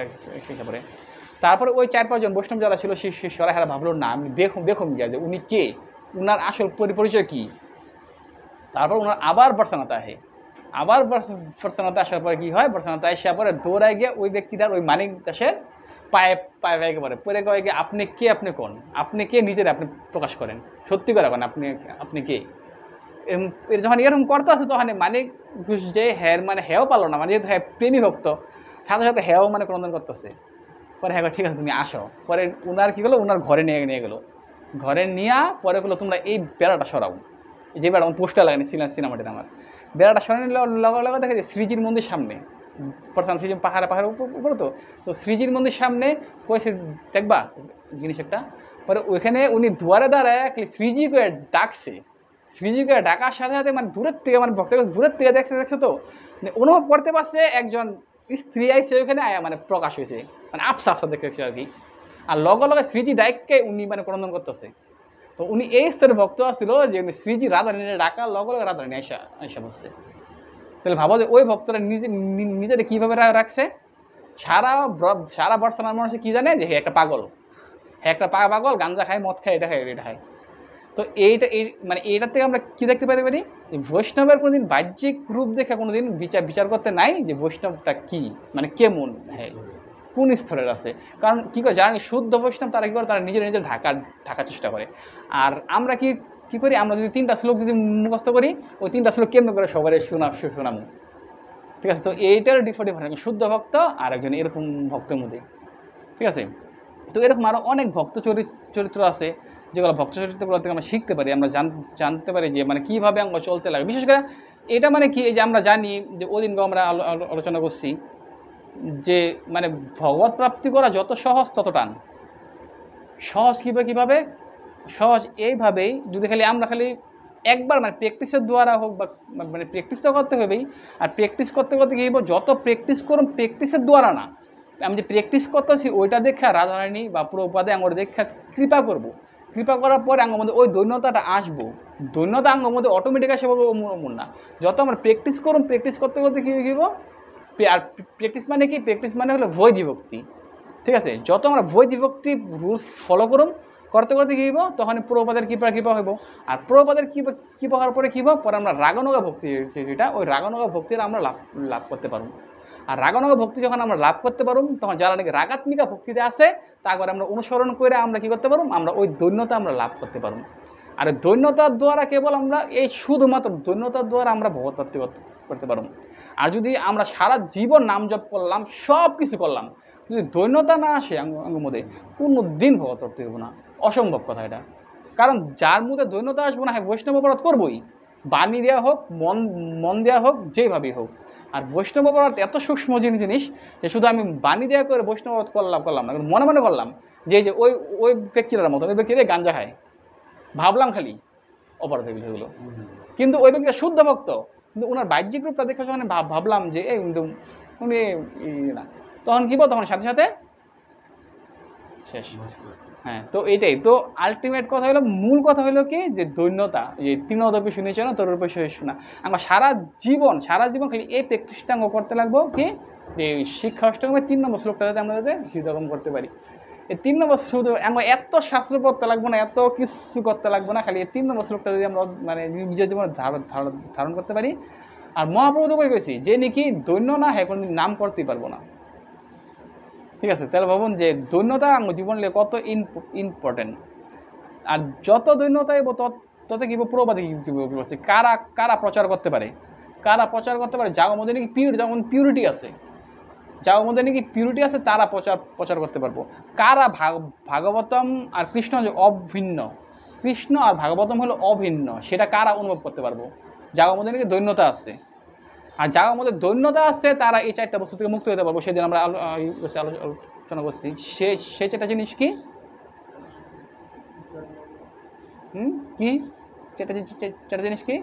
A: পড়ে। তারপরে ওই 4-5 জন বৈষ্ণব যারা ছিল শিষ্যরা, হেরা ভাবলো না, আমি দেখুন গিয়া যে উনি কে, উনার আসল পরিচয় কি। তারপর ওনার আবার বর্ষানাতে আসে, আসার পরে কি হয়, বর্ষানাতে আসার পরে দৌড়ায় গিয়ে ওই ব্যক্তিটার ওই মানিক দাসের পায়ে পরে কয়ে গিয়ে আপনি কে, আপনি কে নিজের আপনি প্রকাশ করেন, সত্যি করে আপনি কে। যখন এরকম করতে আছে তখন মানে যে হ্যাঁ মানে হেও পারলো না, মানে যেহেতু হ্যাঁ প্রেমী ভক্ত, সাথে সাথে হেও মানে ক্রন্দন করতেছে। পরে হ্যাঁ ঠিক আছে তুমি আসো। পরে উনার কী করলো, উনার ঘরে নিয়ে নিয়ে গেলো। ঘরে নিয়ে পরে বললো তোমরা এই বেড়াটা সরাও, যে বেড়া আমার পোস্টার লাগানি সিনেমাটিতে আমার বেড়াটা সরানি লগা লগা দেখা যায় শ্রীজির মন্দির সামনে, প্রধান শ্রীজি পাহাড়ে পাহাড়ের উপরে, তো তো শ্রীজির মন্দির সামনে কয়েছে দেখবা জিনিস একটা। পরে ওইখানে উনি দুয়ারে দাঁড়ায় শ্রীজি করে ডাকছে, শ্রীজি করে ডাকার সাথে সাথে মানে দূরের থেকে মানে ভক্ত দূরের থেকে দেখছে দেখছে তো মানে অনুভব করতে পারছে একজন স্ত্রী আইসে ওইখানে আয়া মানে প্রকাশ হয়েছে, মানে আপসা আপসা দেখতে আর কি। আর লগে লগে শ্রীজি ডাইককে উনি মানে ক্রন্দন করতেছে। তো উনি এই স্তরের ভক্ত আসছিল যে উনি শ্রীজি রাধারানীর ডাকার লগে লগে রাধারানী আইসা আইসা বসছে। তাহলে ভাবো যে ওই ভক্তরা নিজেরা কীভাবে রাখছে। সারা সারা বর্তমান মানুষ কি জানে যে হে একটা পাগল, হ্যাঁ একটা পাগল, গাঞ্জা খায়, মদ খায়, এটা খায়, এটা খায়। তো এইটা এই মানে এইটার থেকে আমরা কী দেখতে পারি পারি, বৈষ্ণবের কোনোদিন বাহ্যিক রূপ দেখে কোনোদিন বিচার করতে নাই যে বৈষ্ণবটা কী, মানে কেমন, হ্যাঁ কোন স্তরের আছে। কারণ কী করে যারা শুদ্ধ বৈষ্ণব তারা কী করে, তারা নিজের ঢাকার চেষ্টা করে। আর আমরা কী করি, আমরা যদি 3টা শ্লোক যদি মুখস্থ করি, ওই 3টা শ্লোক কেমন করে সবাই শোনামো, ঠিক আছে। তো এইটার ডিফারেন্ট শুদ্ধ ভক্ত আর একজন এরকম ভক্তের মধ্যে, ঠিক আছে। তো এরকম আরও অনেক ভক্ত চরিত্র আছে যেগুলো ভক্ত চরিত্রগুলো থেকে আমরা শিখতে পারি, আমরা জানতে পারি যে মানে কীভাবে আমরা চলতে লাগে। বিশেষ করে এটা মানে কি, এই যে আমরা জানি যে ওই দিনকে আমরা আলোচনা করছি যে মানে ভগবত প্রাপ্তি করা যত সহজ তত টান। সহজ কীভাবে সহজ এইভাবেই, যদি খালি আমরা খালি একবার মানে প্র্যাকটিসের দ্বারা হোক, বা মানে প্র্যাকটিস তো করতে হবেই। আর প্র্যাকটিস করতে করতে কী হইব, যত প্র্যাকটিস করুন প্র্যাকটিসের দ্বারা না, আমি যে প্র্যাকটিস করতেছি ওইটা দেখা রাধারানী বা প্রভুপাদে আঙ্গর দেখা কৃপা করব, কৃপা করার পরে আঙ্গর মধ্যে ওই দৈন্যতাটা আসবো, দৈন্যতা আঙ্গর মধ্যে অটোমেটিক আসে বলবো মন না। যত আমরা প্র্যাকটিস করুন প্র্যাকটিস করতে করতে কী হইব, আর প্র্যাকটিস মানে কি, প্র্যাকটিস মানে হলো বৈধিভক্তি, ঠিক আছে। যত আমরা বৈধিভক্তি রুলস ফলো করুন করতে করতে কী হইব, তখন প্রভুপাদের কৃপা হইব। আর প্রভুপাদের কৃপা হওয়ার পরে কী হইব, পরে আমরা রাগানুগা ভক্তি, যেটা ওই রাগানুগা ভক্তির আমরা লাভ করতে পারব। আর রাগানুগা ভক্তি যখন আমরা লাভ করতে পারব, তখন যারা নাকি রাগাত্মিকা ভক্তিতে আছে তারপরে আমরা অনুসরণ করে আমরা কী করতে পারব, আমরা ওই দৈন্যতা আমরা লাভ করতে পারব। আর দৈন্যতার দ্বারা কেবল আমরা এই শুধুমাত্র দৈন্যতার দ্বারা আমরা ভগবৎপ্রাপ্তি করতে পারব। আর যদি আমরা সারা জীবন নাম জপ করলাম, সব কিছু করলাম, যদি দৈন্যতা না আসে আঙ্গ মধ্যে, কোনো দিন ভগবৎপ্রাপ্তি হইব না, অসম্ভব কথা এটা। কারণ যার মধ্যে দৈন্যতা আসবো না, হ্যাঁ বৈষ্ণব অপরাধ করবোই, বাণী দেওয়া হোক, মন দেওয়া হোক, যেভাবেই হোক। আর বৈষ্ণব অপরাধ এত সূক্ষ্ম জিনিস যে শুধু আমি বাণী দেওয়া করে বৈষ্ণব অপরাধ করলাম না, কিন্তু মনে মনে করলাম যে ওই ওই ব্যক্তিটার মতন, ওই ব্যক্তিরা গাঞ্জা খায়, ভাবলাম খালি অপরাধ এগুলো। কিন্তু ওই ব্যক্তিটা শুদ্ধ ভক্ত, কিন্তু ওনার বাহ্যিক রূপটা দেখে যখন ভাবলাম যে এই কিন্তু উনি না, তখন কী বল, তখন সাথে সাথে শেষ। হ্যাঁ, তো এইটাই তো আলটিমেট কথা হলো, মূল কথা হলো কি, যে দৈন্যতা, যে তৃণদপি শুনেছ না তোর উপর শোনা। আমরা সারা জীবন খালি এই প্র্যাকটিসটা করতে লাগবো কি, যে শিক্ষা অষ্টমের 3 নম্বর শ্লোকটা যাতে আমরা যাতে হৃদয়গম করতে পারি। এই 3 নম্বর শুধু আমরা এত শাস্ত্র পড়তে লাগবো না, এত কিছু করতে লাগবো না, খালি এই 3 নম্বর শ্লোকটা যদি আমরা মানে নিজের জীবনে ধারণ করতে পারি। আর মহাপ্রভু তো কইছি যে নাকি দৈন্য না হ্যাঁ কোনোদিন নাম করতেই পারবো না, ঠিক আছে। তাহলে ভাবুন যে দৈন্যতা আমার জীবনে কত ইম্পর্টেন্ট। আর যত দৈন্যতা এবো তত কি প্রবাদী কি বলছে, কারা প্রচার করতে পারে, যার মধ্যে নাকি পিউরিটি আছে, যার মধ্যে নাকি পিউরিটি আছে তারা প্রচার করতে পারবো। কারা ভাগবতম আর কৃষ্ণ যে অভিন্ন, কৃষ্ণ আর ভাগবতম হলো অভিন্ন, সেটা কারা অনুভব করতে পারবো, যার মধ্যে নাকি দৈন্যতা আছে। আর যার মধ্যে দৈন্যতা আছে তারা এই 4টা বস্তু থেকে মুক্ত হতে পারবো। সেদিন আমরা আলোচনা করছি, সে 4টা জিনিস কি, কি 4টা জিনিস কি,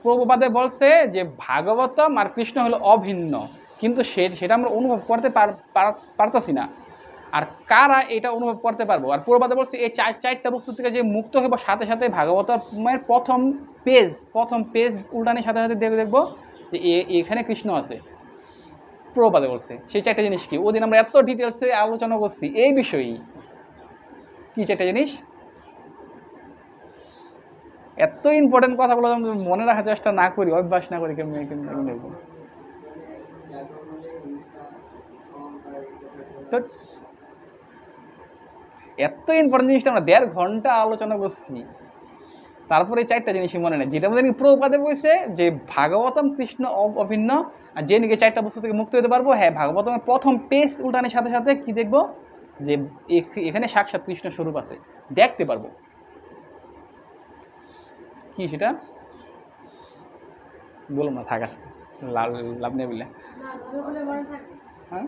A: প্রভুপাদে বলছে যে ভাগবতম আর কৃষ্ণ হলো অভিন্ন, কিন্তু সেটা আমরা অনুভব করতে পারতাছি না। আর কারা এটা অনুভব করতে পারবো, আর প্রভুপাদে বলছে এই 4টা বস্তু থেকে যে মুক্ত হইব, সাথে সাথে ভাগবতের প্রথম পেজ উল্টানোর সাথে সাথে দেখবো যে এখানে কৃষ্ণ আছে। প্রভুপাদে বলছে সেই 4টা জিনিস কি, ওদিন আমরা এত ডিটেলসে আলোচনা করছি এই বিষয়েই। কি 4টা জিনিস, এত ইম্পর্টেন্ট কথাগুলো মনে রাখার চেষ্টা না করি, অভ্যাস না করি, কেমন দেখবো। তো এত ইম্পর্টেন্ট জিনিসটা আমরা 1.5 ঘন্টা আলোচনা করছি, তারপরে 4টা জিনিসই মনে নেই, যেটা মধ্যে প্রভুপাদে বলছে যে ভাগবতম কৃষ্ণ অভিন্ন, আর যে নাকি 4টা বস্তু থেকে মুক্ত হতে পারবো। হ্যাঁ, ভাগবতমের প্রথম পেজ উল্টানোর সাথে সাথে কি দেখবো, যে এখানে সাক্ষাৎ কৃষ্ণ স্বরূপ আছে, দেখতে পারবো। কি সেটা বলুন না, থাক আজকে লাভ নেই বললে। হ্যাঁ,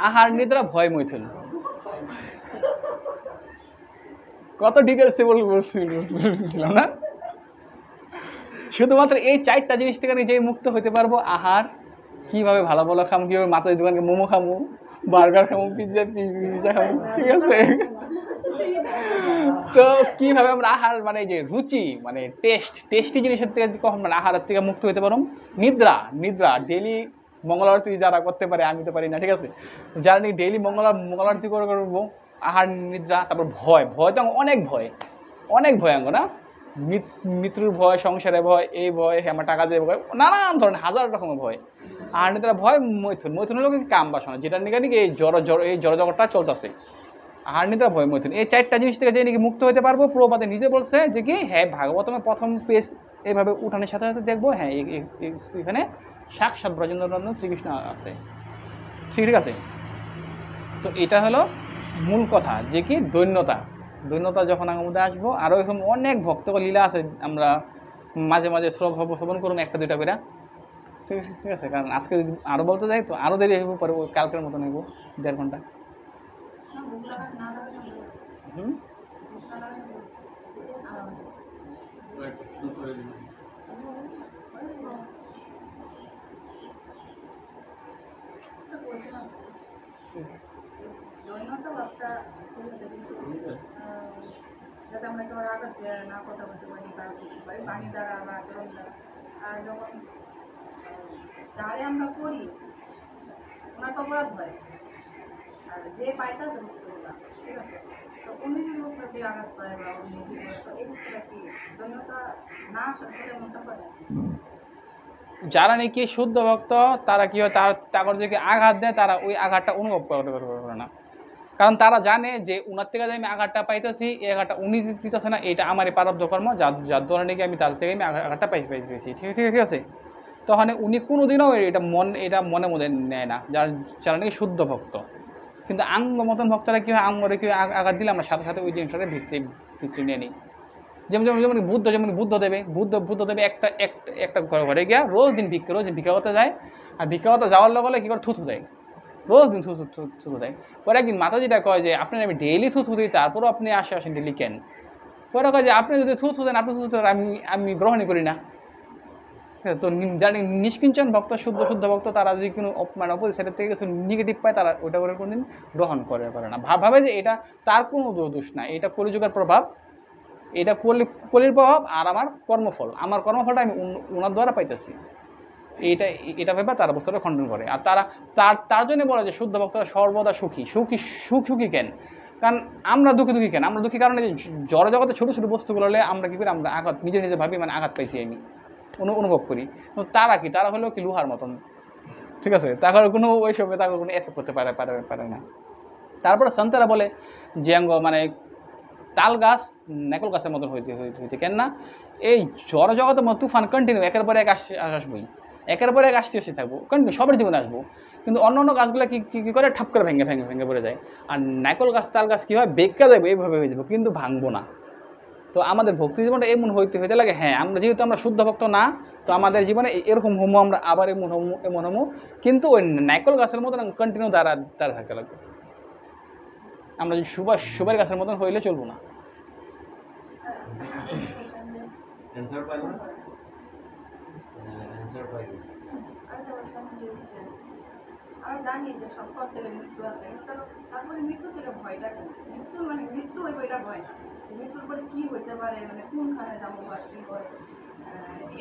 A: আহার নিদ্রা ভয় মৈথুন, কত ডিটেলসে বলছিলাম না। শুধুমাত্র এই 4টা জিনিস থেকে আমি যে মুক্ত হতে পারবো, আহার কিভাবে ভালো ভালো খামো, কিভাবে মাথায় দোকানকে মোমো খামো, বার্গার খামো, পিৎজা খামো, ঠিক আছে। তো কিভাবে আমরা আহার মানে যে রুচি মানে টেস্টি জিনিসের থেকে কখন মানে আহারের থেকে মুক্ত হতে পারো। নিদ্রা ডেইলি মঙ্গল আরতি যারা করতে পারে, আমি তো পারি না, ঠিক আছে। যারা নাকি ডেইলি মঙ্গল আরতি করবো, আহার নিদ্রা। তারপর ভয় তো অনেক ভয়াঙ্গ না, মৃত্যুর ভয়, সংসারে ভয়, এই ভয়, আমার টাকা দিয়ে ভয়, নানান ধরনের হাজার রকমের ভয়। আর নিদ্রা ভয় মৈথুন হলো কাম বাসনা, যেটা নাকি এই জড় জগৎটা চলতেছে। আর নিদ্রা ভয় মৈথুন, এই 4টা জিনিস থেকে যে নাকি মুক্ত হতে পারবো। প্রভুপাদে নিজে বলছে যে কি, হ্যাঁ ভাগবতমের প্রথম পেজ এইভাবে উঠানোর সাথে সাথে দেখবো, হ্যাঁ এখানে সাক্ষাৎ ব্রজেন্দ্রনন্দন শ্রীকৃষ্ণ আছে, ঠিক আছে। তো এটা হলো মূল কথা, যে কি দৈন্যতা যখন আমার মধ্যে আসবো। আরও এরকম অনেক ভক্তকে লীলা আছে, আমরা মাঝে মাঝে শ্রবণ করুন 1-2টা করে, ঠিক আছে। কারণ আজকে যদি আরও বলতে যাই তো আরও দেরি হইব, পরে কালকের মতন হইব 1.5 ঘন্টা। হুম,
B: যাতে আমরা কেউ আঘাত না কথা বলতে পারি, তার বাণী দ্বারা বা আচরণ দ্বারা। আর যখন যারে আমরা করি ওনার তো অপরাধ হয়, আর যে পাইতেছে বস্তুগুলা, ঠিক আছে, তো উনি যদি বস্তুর দিকে আঘাত পায় বা উনি তো এই বস্তুটা কি দৈন্যতা না আসলে মনটা পায়।
A: যারা নাকি শুদ্ধ ভক্ত তারা কি হয়, তার দিকে আঘাত দেয়, তারা ওই আঘাতটা অনুভব করতে পারে না। কারণ তারা জানে যে উনার থেকে যে আমি আঘাতটা পাইতেছি, এই আঘাতটা উনি দিতেছে না, এটা আমারই প্রারব্ধ কর্ম, যার দ্বারা নাকি আমি তার থেকে আমি আঘাতটা পাইছি, ঠিক আছে। তখন উনি কোনোদিনও এটা মনে মনে নেয় না, যারা নাকি শুদ্ধ ভক্ত। কিন্তু আঙ্গ মতন ভক্তরা কী হয়, আঙ্গরে কেউ আঘাত দিলে আমরা সাথে সাথে ওই জিনিসটাকে ভিতরে নিয়ে নিই। যেমন বুদ্ধ দেবে একটা ঘরে গিয়া রোজ দিন ভিক্ষা করতে যায়। আর ভিক্ষা করতে যাওয়ার লগে কী করে থুথু দেয়, রোজ দিন থুথু দেয়। পরে একদিন মাতাজিটা কয় যে আপনার আমি ডেইলি থুথু দিই, তারপরও আপনি আসেন ডেইলি কেন? পরে কয় যে আপনি যদি থুথু দেন, আপনি থুথু আমি গ্রহণই করি না। তো যারা নিষ্কিঞ্চন ভক্ত, শুদ্ধ ভক্ত, তারা যদি কোনো মানে অপোজিট সাইডের থেকে কিছু নেগেটিভ পায়, তারা ওইটা করে কোনোদিন গ্রহণ করে না, ভাবে যে এটা তার কোনো দোষ না, এটা কলিযুগের প্রভাব, এটা কলির প্রভাব, আর আমার কর্মফলটা আমি ওনার দ্বারা পাইতেছি, এটা ভেবে তারা বস্তুটা খণ্ডন করে। আর তার জন্য বলে যে শুদ্ধ ভক্তরা সর্বদা সুখী কেন? কারণ আমরা দুঃখী কেন? আমরা দুঃখী কারণে জড় জগতে ছোটো ছোটো বস্তুগুলো হলে আমরা কী করি, আমরা আঘাত নিজে ভাবি, মানে আঘাত পাইছি আমি অনুভব করি। তারা তারা হলেও কি লোহার মতন, ঠিক আছে, তার কোনো ওইসবে তাকে কোনো এফেক্ট করতে পারে না। তারপরে সন্তারা বলে যে মানে তাল গাছ নেকল গাছের মতন হইতে কেন না, এই জড় জগতের মতো তুফান কন্টিনিউ একের পরে এক আসবই, একের পরে এক আসতে থাকবো, কন্টিনিউ সবার জীবনে আসবো। কিন্তু অন্য গাছগুলো কি করে ঠাপ করে ভেঙে পড়ে যায়। আর নাইকল গাছ তাল গাছ কী হয়, বেঁকা যাবে, এইভাবে হয়ে যাবো, কিন্তু ভাঙবো না। তো আমাদের ভক্তি জীবনটা এমন হইতে লাগে, হ্যাঁ আমরা যেহেতু আমরা শুদ্ধ ভক্ত না, তো আমাদের জীবনে এরকম হোমো, আমরা আবার এমন হোমো, কিন্তু ওই নাইকল গাছের মতন কন্টিনিউ দাঁড়া থাকতে লাগবে। আমরা যদি সুপার গাছের মতন হইলে চলবো না।
B: আমরা জানি যে সব পথ থেকে মৃত্যু আছে, তারপরে মৃত্যু থেকে ভয়টা কি? মৃত্যু ওই বইটা ভয় না, যে মৃত্যুর পরে কি হইতে পারে, মানে কোনখানে যাবো বা কি করে,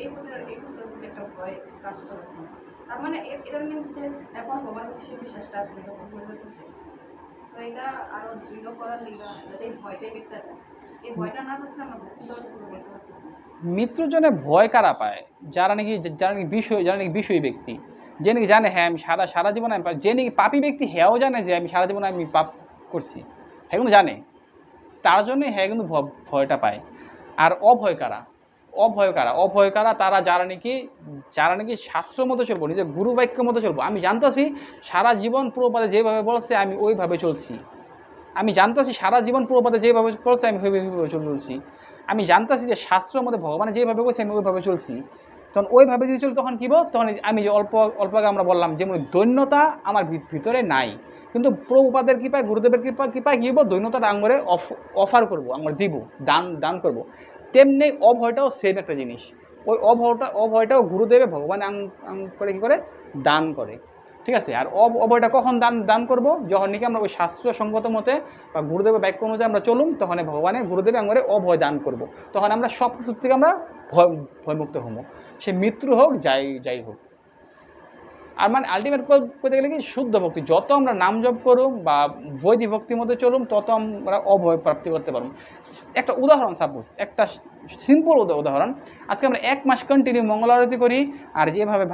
B: এই প্রতি একটা ভয় কাজ করে। তার মানে এটা মিনস যে এখন ভগবানের সে বিশ্বাসটা আসলে পরিবর্তন। তো এটা আরো দৃঢ় করার লিগা যাতে এই ভয়টাই কেটে যায়, এই ভয়টা না থাকলে আমরা ভক্তি করতে পারতেছি।
A: মৃত্যুর জন্য ভয় কারা পায়? যারা নাকি বিষয়ী ব্যক্তি, যে নাকি জানে হ্যাঁ আমি সারা জীবন আমি, যে নাকি পাপী ব্যক্তি, হ্যাঁও জানে যে আমি সারা জীবন আমি করছি, হ্যাঁ কিন্তু জানে, তার জন্যে হ্যাঁ কিন্তু ভয়টা পায়। আর অভয় কারা তারা যারা নাকি শাস্ত্র মতো চলবো, নিজের গুরু বাক্যের মতো চলবো। আমি জানতেছি সারা জীবন প্রভুপাদে যেভাবে বলছে আমি ওইভাবে চলছি, আমি জানতেছি সারা জীবন প্রভুপাদে যেভাবে বলছে আমি ওইভাবে চলছি, আমি জানতেছি যে শাস্ত্রের মধ্যে ভগবানে যেভাবে বলছে আমি ওইভাবে চলছি। তখন ওইভাবে যদি চলি তখন কী বল, তখন আমি যে অল্প আগে আমরা বললাম যেমন দৈন্যতা আমার ভিতরে নাই, কিন্তু প্রভুপাদের কৃপায় গুরুদেবের কৃপায় কী হবো, দৈন্যতাটা আঙ্গরে অফার করবো, আমরা দিব, দান করবো। তেমনি অভয়টাও সেম একটা জিনিস। ওই অভয়টাও গুরুদেবে ভগবান করে কী করে, দান করে। ঠিক আছে। আর অভয়টা কখন দান করব, যখন নাকি আমরা ওই শাস্ত্রসঙ্গত মতে বা গুরুদেবের বাক্য অনুযায়ী আমরা চলুম, তখন ভগবানের গুরুদেবে আমরা অভয় দান করব। তখন আমরা সব কিছুর থেকে আমরা ভয়মুক্ত হব, সে মৃত্যু হোক যাই হোক। আর মানে আলটিমেট করতে গেলে কি শুদ্ধ ভক্তি, যত আমরা নাম জপ করুম বা বৈদিক ভক্তির মধ্যে চলুম তত আমরা অভয় প্রাপ্তি করতে পারব। একটা উদাহরণ, সাপোজ একটা সিম্পল উদাহরণ, আজকে আমরা 1 মাস কন্টিনিউ মঙ্গল আরতি করি আর যেভাবে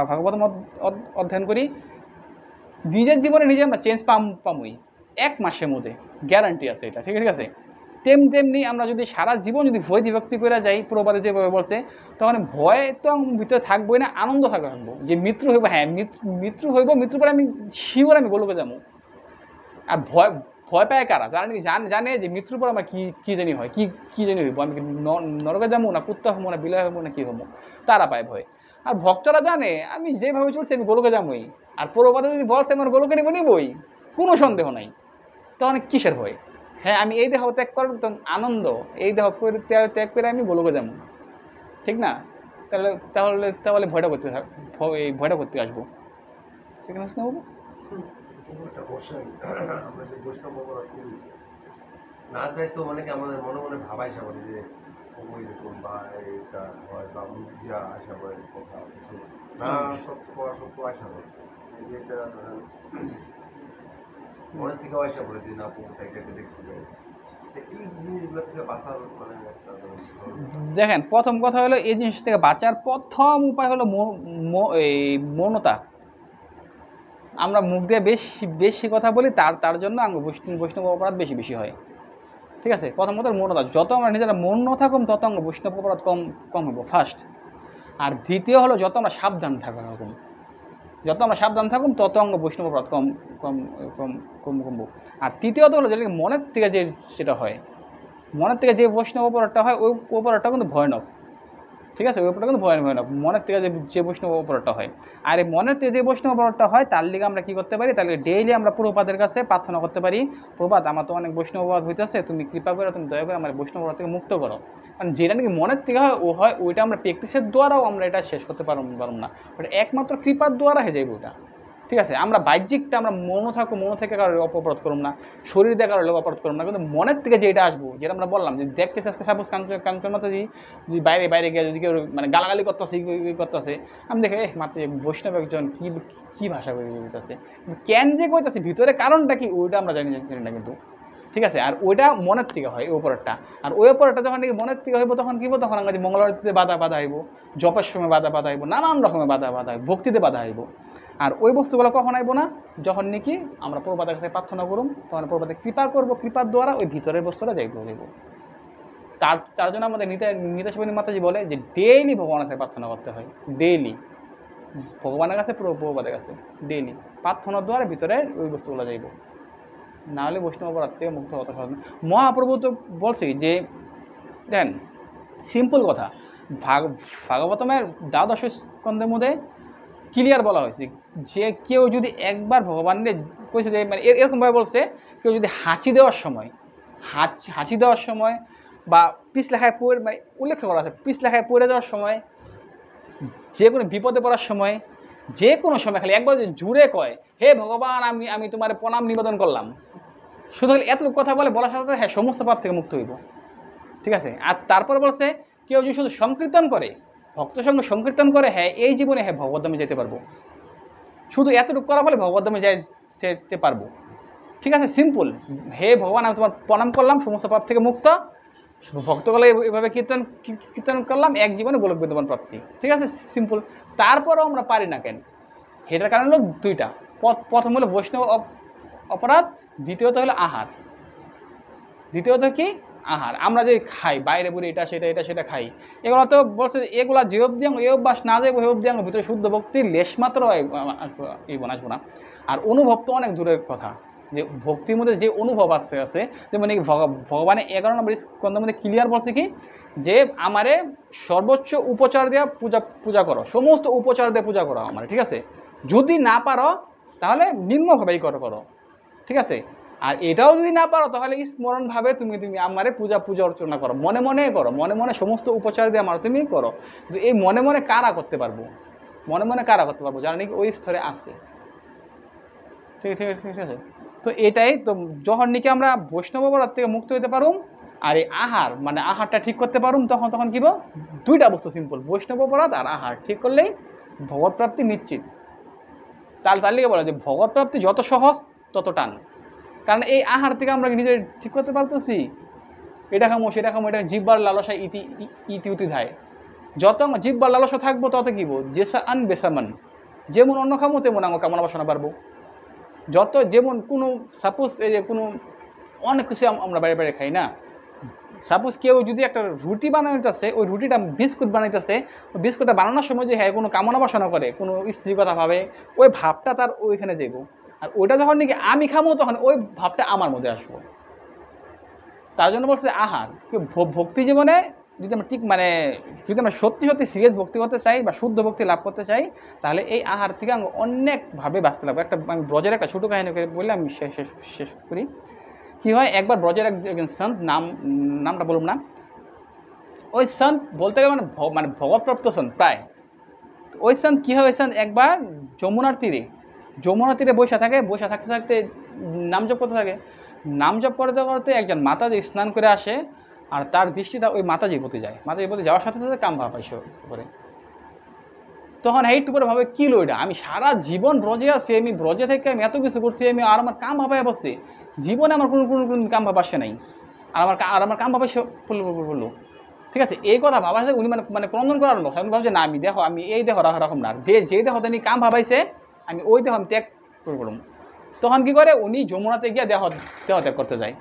A: ভাগবত অধ্যয়ন করি, নিজের জীবনে নিজে আমরা চেঞ্জ পামই 1 মাসের মধ্যে, গ্যারান্টি আছে এটা, ঠিক আছে। তেমনি আমরা যদি সারা জীবন যদি ভয় বিভক্তি করে যাই প্রবাদে যেভাবে বলছে, তখন ভয় তো ভিতরে থাকবোই না, আনন্দ থাকবো যে মৃত্যু হইব, হ্যাঁ মৃত্যু হইব, মৃত্যুর পরে আমি শিওর আমি গোলকে যাবো। আর ভয় পায় কারা, যারা নাকি জানে যে মৃত্যুর পর আমার কি জানি হয়, কি জানি হইব, আমি নরকে যাবো না কুত্তা হবো না বিলয় হবো না কি হবো, তারা পায় ভয়। আর ভক্তরা জানে আমি যেভাবে চলছি আমি গোলকে যাবোই, আর প্রবাদে যদি বলছে আমার গোলকে নিবই, কোনো সন্দেহ নাই, তখন কিসের ভয়। হ্যাঁ আমি এই দেহ ত্যাগ করার তো আনন্দ, এই দেহ ত্যাগ করে আমি গোলকে যাবো, ঠিক না? তাহলে ভয়টা করতে আসবো, ঠিক না বাবু?
C: আমরা যে বৈষ্ণব অপরাধ করি না চাইতো অনেকে আমাদের মনে মনে ভাবাই সাবান যে এরকম বা এটা হয় বা মুখ দিয়া আসা হয় কথা কিছু না সত্য অসত্য আসা হয়, এটা মনের থেকে আসা পড়ে যে না পুরোটাই কেটে দেখতে যায়। এই জিনিসগুলো থেকে বাঁচার মানে একটা
A: দেখেন, প্রথম কথা হলো এই জিনিস থেকে বাঁচার প্রথম উপায় হলো এই মৌনতা। আমরা মুখ দিয়ে বেশি কথা বলি, তার জন্য বৈষ্ণব অপরাধ বেশি হয়, ঠিক আছে। প্রথমত মৌনতা, যত আমরা নিজেরা মৌন থাকুম তত আমরা বৈষ্ণব অপরাধ কম হবো ফার্স্ট। আর দ্বিতীয় হলো যত আমরা সাবধান থাকুম, যত আমরা সাবধান থাকুম তত অঙ্গ বৈষ্ণব অপরাধ কমবো। আর তৃতীয়ত হলো যেটা মনের থেকে যেটা হয়, মনের থেকে যে বৈষ্ণব অপরাধটা হয় ওই অপরাধটা কিন্তু ভয়ানক, ঠিক আছে। ওই অপরাধটা কিন্তু ভয়ানক, মনের থেকে যে বৈষ্ণব অপরাধটা হয়। আর এই মনের থেকে যে বৈষ্ণব অপরাধটা হয় তার লিগে আমরা কী করতে পারি, তাহলে ডেইলি আমরা প্রভুপাদের কাছে প্রার্থনা করতে পারি, প্রভুপাদ আমার তো অনেক বৈষ্ণব অপরাধ হইতেছে, তুমি কৃপা করে তুমি দয়া করে আমার বৈষ্ণব অপরাধ থেকে মুক্ত করো। কারণ যেটা নাকি মনের থেকে হয় ওইটা আমরা প্র্যাকটিসের দ্বারাও আমরা এটা শেষ করতে পারব না, ওটা একমাত্র কৃপার দ্বারা হয়ে যাবে ওটা, ঠিক আছে। আমরা বাহ্যিকটা আমরা মনো থেকে কারো অপরাধ করুম না, শরীর দিয়ে কারো অপরাধ করুম না, কিন্তু মনের থেকে যেটা আসবো, যেটা আমরা বললাম যে দেখতেছে আজকে সাপোজ কাঞ্চন মাতাজি যদি বাইরে গিয়ে যদি কেউ মানে গালাগালি করতেছে করতেছে, আমি দেখে মাত্র বৈষ্ণব একজন কি ভাষা কইতেছে, কিন্তু কেন যে কইতেছে ভিতরে কারণটা কি ওইটা আমরা জানি না কিন্তু, ঠিক আছে। আর ওইটা মনের থেকে হয় ওই অপরাধটা। আর ওই অপরাধটা যখন নাকি মনের থেকে হইব তখন কী হবো, তখন আমরা মঙ্গল আরতিতে বাধা হইব, জপের সময় বাধা হইব, নানান রকমের বাধা হইব, ভক্তিতে বাধা হইব। আর ওই বস্তুগুলো কখন আইব না, যখন নাকি আমরা প্রভুপাদের কাছে প্রার্থনা করুম, তখন প্রভুপাদের কৃপা করবো, কৃপার দ্বারা ওই ভিতরের বস্তুটা যাইব। তার জন্য আমাদের নিতাশিবানী মাতাজি বলে যে ডেইলি ভগবানের কাছে প্রার্থনা করতে হয়, ডেইলি ভগবানের কাছে প্রভুপাদের কাছে ডেইলি প্রার্থনার দ্বারা ভিতরে ওই বস্তুগুলো যাইব, না হলে বৈষ্ণব অপরাধ থেকে মুক্ত হতে হবে না। মহাপ্রভু তো বলছি যে দেখেন সিম্পল কথা, ভাগবতমের দ্বাদশ স্কন্ধের মধ্যে ক্লিয়ার বলা হয়েছে যে কেউ যদি একবার ভগবানের কইছে যে মানে এরকমভাবে বলছে, কেউ যদি হাঁচি দেওয়ার সময় বা পিছলেখায় পড়ে মানে উল্লেখ করা আছে, পিছলেখায় পড়ে যাওয়ার সময়, যে কোনো বিপদে পড়ার সময়, যে কোনো সময় খালি একবার যদি জুড়ে কয় হে ভগবান আমি তোমার প্রণাম নিবেদন করলাম, শুধু এতটুকু কথা বলার সাথে হ্যাঁ সমস্ত পাপ থেকে মুক্ত হইব, ঠিক আছে। আর তারপরে বলছে কেউ যদি শুধু সংকীর্তন করে, ভক্ত সঙ্গে সংকীর্তন করে, হ্যাঁ এই জীবনে হ্যাঁ ভগবদ্ধামে যেতে পারবো, শুধু এতটুকু করা বলে ভগবদ্ধামে যেতে পারবো, ঠিক আছে। সিম্পল, হে ভগবান আমি তোমার প্রণাম করলাম, সমস্ত পাপ থেকে মুক্ত, ভক্তগুলো এভাবে কীর্তন করলাম, এক জীবনে গোলক বিদ্যমান প্রাপ্তি, ঠিক আছে, সিম্পল। তারপরেও আমরা পারি না কেন, এটার কারণ হলো দুইটা। প্রথম হলো বৈষ্ণব অপরাধ, দ্বিতীয়ত হলো আহার। দ্বিতীয়ত কি? আহার। আমরা যে খাই বাইরে বুড়ি এটা সেটা এটা সেটা খাই, এগুলো তো বলছে এগুলা যে অব্দি এই অভ্যাস না যাবো এই অব্দি ভিতরে শুদ্ধ ভক্তির লেশমাত্র আসবো না। আর অনুভব তো অনেক দূরের কথা, যে ভক্তির মধ্যে যে অনুভব আছে যেমন এই ভগবানের 11 নম্বর স্কন্ধের মধ্যে ক্লিয়ার বলছে কি, যে আমারে সর্বোচ্চ উপচার দেওয়া পূজা করো, সমস্ত উপচার দিয়ে পূজা করো আমার, ঠিক আছে? যদি না পারো তাহলে নিম্নভাবেই করো, ঠিক আছে? আর এটাও যদি না পারো তাহলে স্মরণভাবে তুমি আমারে পূজা অর্চনা করো, মনে মনে করো, মনে মনে সমস্ত উপচার দিয়ে আমার তুমি করো। কিন্তু এই মনে মনে কারা করতে পারবো? মনে মনে কারা করতে পারবো? যারা নাকি ওই স্তরে আছে, ঠিক ঠিক ঠিক আছে? তো এটাই তো, যখন নাকি আমরা বৈষ্ণব অপরাধ থেকে মুক্ত হতে পারুম আর এই আহার মানে আহারটা ঠিক করতে পারুম, তখন কি দুইটা বস্তু সিম্পল, বৈষ্ণব অপরাধ আর আহার ঠিক করলেই ভগবত প্রাপ্তি নিশ্চিত। তার লিগে বলা যে ভগবত প্রাপ্তি যত সহজ তত টান। কারণ এই আহার থেকে আমরা নিজের ঠিক করতে পারতেছি, এটা খামো সেটা খামো, এটা জিব্বার লালসা ইতি ধায়। যত আমার জিব্বার লালসা থাকবো তত কি জেসা আন বেসামান, যেমন অন্য খামো তেমন আমার কামনা বাসনা পারবো। যত যেমন কোনো সাপোজ এই যে কোনো অনেক কিছু আমরা বাইরে বাইরে খাই না, সাপোজ কেউ যদি একটা রুটি বানাইতেছে, ওই রুটিটা বিস্কুট বানাইতেছে, ওই বিস্কুটটা বানানোর সময় যে হ্যাঁ কোনো কামনা বাসনা করে, কোনো স্ত্রীর কথা ভাবে, ওই ভাবটা তার ওইখানে যাইব। আর ওইটা যখন নাকি আমি খামো তখন ওই ভাবটা আমার মধ্যে আসবো। তার জন্য বলছে আহার। ভক্তি জীবনে যদি আমরা ঠিক মানে যদি আমরা সত্যি সত্যি সিরিয়াস ভক্তি করতে চাই বা শুদ্ধ ভক্তি লাভ করতে চাই, তাহলে এই আহার থেকে আমরা অনেকভাবে বাঁচতে লাগবে। আমি ব্রজের একটা ছোটো কাহিনী করে বললে আমি শেষ করি। কী হয়, একবার ব্রজের একজন সন্ত, নামটা বলুন না, ওই সন্ত বলতে গেলে মানে ভগবৎপ্রাপ্ত সন্ত প্রায়। ওই সন্ত কী হয়, ওই সন্ত একবার যমুনার তীরে বসে থাকতে থাকতে নাম জপ করতে থাকে। নাম জপ করতে করতে একজন মাতাজি স্নান করে আসে, আর তার দৃষ্টিটা ওই মাতাজির প্রতি যায়। মাতাজির প্রতি যাওয়ার সাথে সাথে কাম ভাব পাইছে করে। তখন এইটু করে ভাবে কী লইটা, আমি সারা জীবন ব্রজে আছি, আমি ব্রজে থেকে আমি এত কিছু করছি, আমি আর আমার কাম ভাবায় বসছি, জীবনে আমার কোনো কাম ভাব আসে নাই, আর আমার কাম ভাবাই বললো। ঠিক আছে, এই কথা ভাবা আছে উনি মানে ক্রন্দন করার লোক। আমি ভাবছি না, আমি এই দেহ রাখুন না, যে দেহ তিনি কাম ভাবাইছে আমি ওই দেহ আমি ত্যাগ করলাম। তখন কি করে, উনি যমুনাতে গিয়ে দেহ ত্যাগ করতে যায়।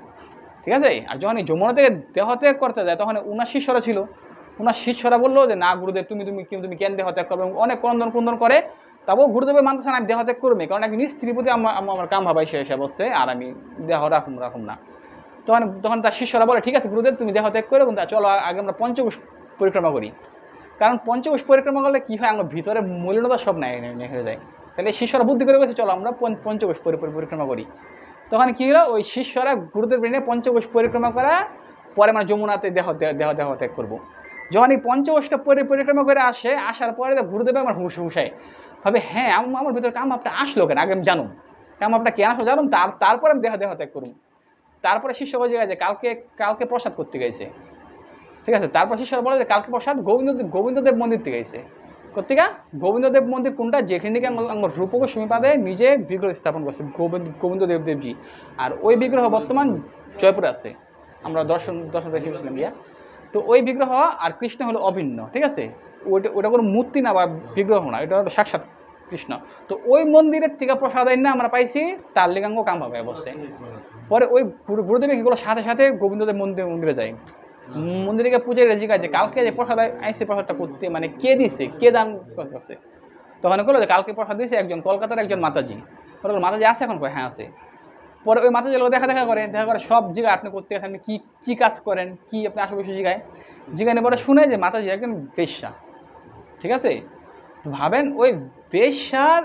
A: ঠিক আছে, আর যখন এই যমুনা থেকে দেহ ত্যাগ করতে যায় তখন ওনার শিষ্যরা ছিল, ওনার শিষ্যরা বললো যে না গুরুদেব, তুমি কেন দেহ ত্যাগ করবে, অনেক ক্রন্দন করে। তারপর গুরুদেবের মানতেছে না আমি দেহ ত্যাগ করবে, কারণ একজন স্ত্রীর প্রতি আমার কাম ভাবাইছে এসে বসছে, আর আমি দেহ রাখুন না। তখন তার শিষ্যরা বলে ঠিক আছে গুরুদেব তুমি দেহ ত্যাগ করো, কিন্তু চলো আগে আমরা পঞ্চকোষ পরিক্রমা করি। কারণ পঞ্চকোষ পরিক্রমা করলে কী হয়, আমার ভিতরে মলিনতা সব নেয় হয়ে যায়। তাহলে শিষ্যরা বুদ্ধি করে বলছে চলো আমরা পঞ্চকোষ পরিক্রমা করি। তখন কী হলো, ওই শিষ্যরা গুরুদেব নিয়ে পঞ্চকোষ পরিক্রমা করা পরে মানে যমুনাতে দেহ ত্যাগ করবো। যখন এই পঞ্চকোষটা পরিক্রমা করে আসার পরে গুরুদেব আমার হুঁশায় ভাবে হ্যাঁ আমার ভিতরে কাম ভাবটা আসলো কেন, আগে আমি জানুন কাম ভাবটা কেন আসলো জানুন, তারপরে আমি দেহ ত্যাগ করুন। তারপরে শিষ্য বলে যে কালকে প্রসাদ করতে গেছে। ঠিক আছে, তারপর শিষ্যরা বলে যে কালকে প্রসাদ গোবিন্দদেব মন্দির থেকে গেছে। কোথেকে? গোবিন্দদেব মন্দির কোনটা, যেখানে আমার রূপগোস্বামী পাদে নিজে বিগ্রহ স্থাপন করছে গোবিন্দদেবজি। আর ওই বিগ্রহ বর্তমান জয়পুরে আছে, আমরা দর্শন পেয়েছিলাম গিয়া। তো ওই বিগ্রহ আর কৃষ্ণ হলো অভিন্ন। ঠিক আছে, ওটা কোনো মূর্তি না বা বিগ্রহ না, এটা হলো সাক্ষাৎ কৃষ্ণ। তো ওই মন্দিরের থেকে প্রসাদ আইন না আমরা পাইছি, তার লিঙ্গাঙ্গ কাম ভাবে বসে। পরে ওই গুরুদেব এগুলো সাথে সাথে গোবিন্দদেব মন্দিরে যায়, মন্দিরে গিয়ে পূজারীরা জিজ্ঞাসা যে কালকে যে প্রসাদ আইসে প্রসাদটা করতে মানে কে দিছে, কে দান করছে। তখন বললো যে কালকে প্রসাদ দিয়েছে একজন কলকাতার একজন মাতাজি। ওরা মাতাজি আছে এখন? হ্যাঁ আছে। পরে ওই মাতাজি লোক দেখা করে সব জিগায় আপনি করতে গেছেন, আপনি কী কাজ করেন, কি আপনি আশেপাশে জিগায় পরে শুনে যে মাতাজি একজন বেশ্যা। ঠিক আছে, ভাবেন ওই বেশ্যার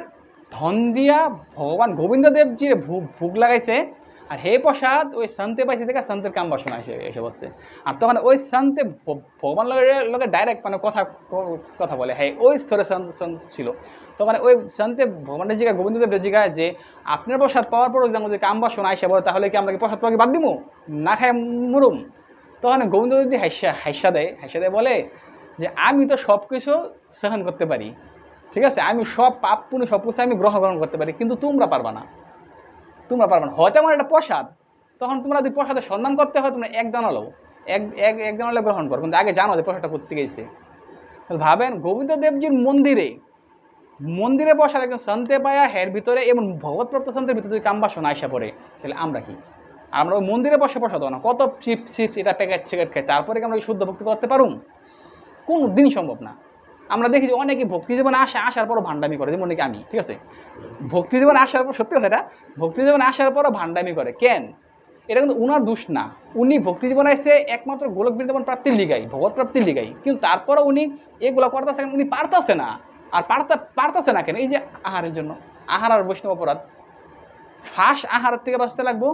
A: ধন দিয়া ভগবান গোবিন্দদেবজির ভোগ লাগাইছে, আর হে প্রসাদ ওই সন্তে পাইছে থেকে সন্তের কাম বাসনা এসে বসছে। আর তখন ওই সন্তে ভগবান লোকের ডাইরেক্ট মানে কথা বলে, হ্যাঁ ওই স্তরে সন্ত ছিল। তখন ওই সন্তে ভগবানের জিগায় গোবিন্দদেবের জিগায় যে আপনার প্রসাদ পাওয়ার পরও যদি কাম বাসনা আইসে বলে তাহলে কি আমরা কি প্রসাদ পাওয়া বাদ দিব, না খাই মরুম? তখন গোবিন্দদেবজি হাস্যা দেয় বলে যে আমি তো সব কিছু সহন করতে পারি, ঠিক আছে, আমি সব পাপ পুণ্য সব কিছু আমি গ্রহণ করতে পারি, কিন্তু তোমরা পারবা না। হয়তো আমার একটা প্রসাদ, তখন তোমরা যদি প্রসাদের সম্মান করতে হয় তোমরা এক দানা লো, এক দানা গ্রহণ করো, কিন্তু আগে জানো যে প্রসাদটা করতে গেছে। ভাবেন গোবিন্দদেবজির মন্দিরে মন্দিরে বসার একজন শান্তি পায়া হের ভিতরে এমন ভগবৎপ্রাপ্ত শান্তির ভিতরে যদি কামবাসন আইসা পড়ে, তাহলে আমরা কি? আমরা ওই মন্দিরে বসে বসাতো না, কত চিপস এটা প্যাকেট সিগারেট খাই, তারপরে কি আমরা ওই শুদ্ধ ভক্তি করতে পারুম? কোনো দিনই সম্ভব না। আমরা দেখি যে অনেকে ভক্তি জীবনে আসার পরও ভান্ডামি করে, যেমন নাকি আমি, ঠিক আছে, ভক্তি জীবনে আসার পর, সত্যি কথা এটা, ভক্তি জীবনে আসার পরও ভান্ডামি করে কেন? এটা কিন্তু উনার দোষ না। উনি ভক্তি জীবনে এসে একমাত্র গোলক বৃন্দাবন প্রাপ্তির লিগাই, ভগবত প্রাপ্তির লিগাই, কিন্তু তারপরে উনি এগুলো করতেছে, উনি পারতেছে না। আর পারতেছে না কেন? এই যে আহারের জন্য, আহার আর বৈষ্ণব অপরাধ। ফার্স্ট আহারের থেকে বাঁচতে লাগবো,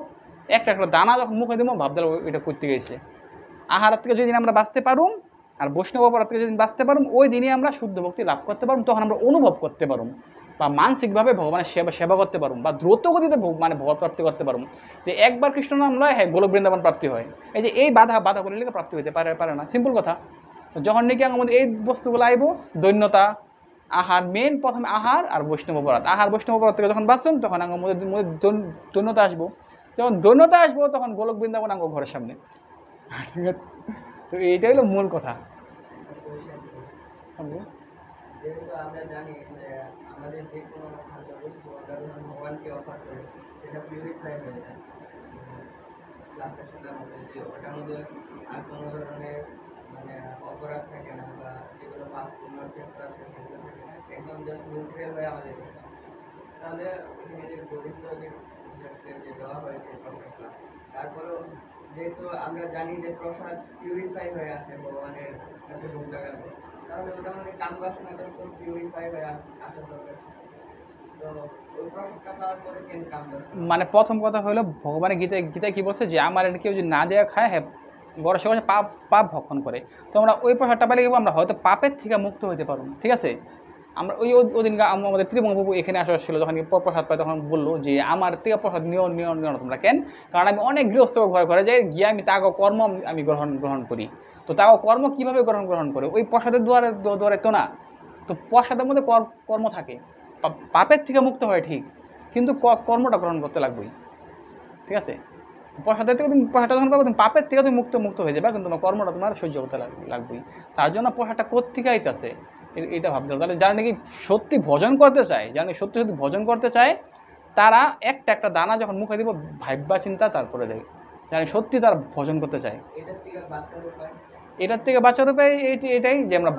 A: একটা একটা দানা যখন মুখে দেবো ভাবতে লাগবো এটা করতে গেছে। আহারের থেকে যদি আমরা বাঁচতে পারুম আর বৈষ্ণব অপরাধ থেকে যদি বাঁচতে পারুম, ওই দিনে আমরা শুদ্ধ ভক্তি লাভ করতে পারুম, তখন আমরা অনুভব করতে পারুম বা মানসিকভাবে ভগবানের সেবা করতে পারুম বা দ্রুত গতিতে মানে ভগবত প্রাপ্তি করতে পারুম। যে একবার কৃষ্ণ নাম লয়, হ্যাঁ গোলক বৃন্দাবন প্রাপ্তি হয়। এই যে এই বাধা করলে প্রাপ্তি হইতে পারে না, সিম্পল কথা। যখন নাকি আমাদের এই বস্তুগুলো আইব, দৈন্যতা, আহার, মেন প্রথমে আহার আর বৈষ্ণব অপরাধ, আহার বৈষ্ণব অপরাধ থেকে যখন বাঁচুন, তখন আমার মধ্যে দৈন্যতা আসবো। যখন দৈন্যতা আসবো, তখন গোলক বৃন্দাবন আমার ঘরের সামনে। ঠিক আছে, তো এইটাই হলো মূল কথা।
D: যেহেতু আমরা জানি যে আমাদের যে কোনো খাদ্য বস্তু আমরা যখন ভগবানকে অফার করি সেটা পিউরিফাই হয়ে যায়। লাস্টের সময়ের মধ্যে যে ওটার মধ্যে আর কোনো ধরনের মানে অপরাধ থাকে না বা যেগুলো পাপ পূর্ণ ক্ষেত্র আছে সেগুলো থাকে না, একদম জাস্ট নিউট্রাল হয়ে আমাদের কাছে। তাহলে এখানে যে গোবিন্দ যে দেওয়া হয়েছে প্রসাদটা, তারপরেও যেহেতু আমরা জানি যে প্রসাদ পিউরিফাই হয়ে আছে ভগবানের কাছে ভোগ লাগাতে, তাহলে ওটা মানে কাম বাসনাটা তো পিউরিফাই হয়ে আসার দরকার। তো ওই প্রসাদটা পাওয়ার পরে কেন কাম বাসনা?
A: মানে প্রথম কথা হলো ভগবানের গীতায় কি বলছে, যে আমার এটা কেউ যদি না দেওয়া খায়, হ্যাঁ বড় সে পাপ ভক্ষণ করে। তো আমরা ওই প্রসাদটা পাইলে কি আমরা হয়তো পাপের থেকে মুক্ত হইতে পারবো, ঠিক আছে। আমরা ওদিনকে আমাদের ত্রিভঙ্গবাবু এখানে আসা ছিল, যখন প্রসাদ পাই তখন বললো যে আমার থেকে প্রসাদ নিও না তোমরা। কেন? কারণ আমি অনেক গৃহস্থ ঘরে যাই গিয়ে আমি তাকে কর্ম আমি গ্রহণ করি। তো তাকে কর্ম কীভাবে গ্রহণ করে? ওই প্রসাদের দ্বারে তো না। তো প্রসাদের মধ্যে কর্ম থাকে, পাপের থেকে মুক্ত হয় ঠিক, কিন্তু কর্মটা গ্রহণ করতে লাগবেই, ঠিক আছে। প্রসাদের থেকে তুমি প্রসাদটা যখন পাবো, তুমি পাপের থেকে তুমি মুক্ত হয়ে যাবে, কিন্তু তোমার কর্মটা তোমার সহ্য করতে লাগবেই। তার জন্য প্রসাদটা কোত্থেকে আইতাছে এটা ভাবতে হবে। তাহলে যারা নাকি সত্যি ভজন করতে চায়, যারা সত্যি ভজন করতে চায়, তারা একটা দানা যখন মুখে দিব ভাববা চিন্তা তারপরে দেয়, যারা সত্যি তারা ভজন করতে চায়। এটার থেকে বাঁচার উপায় এটাই যে আমরা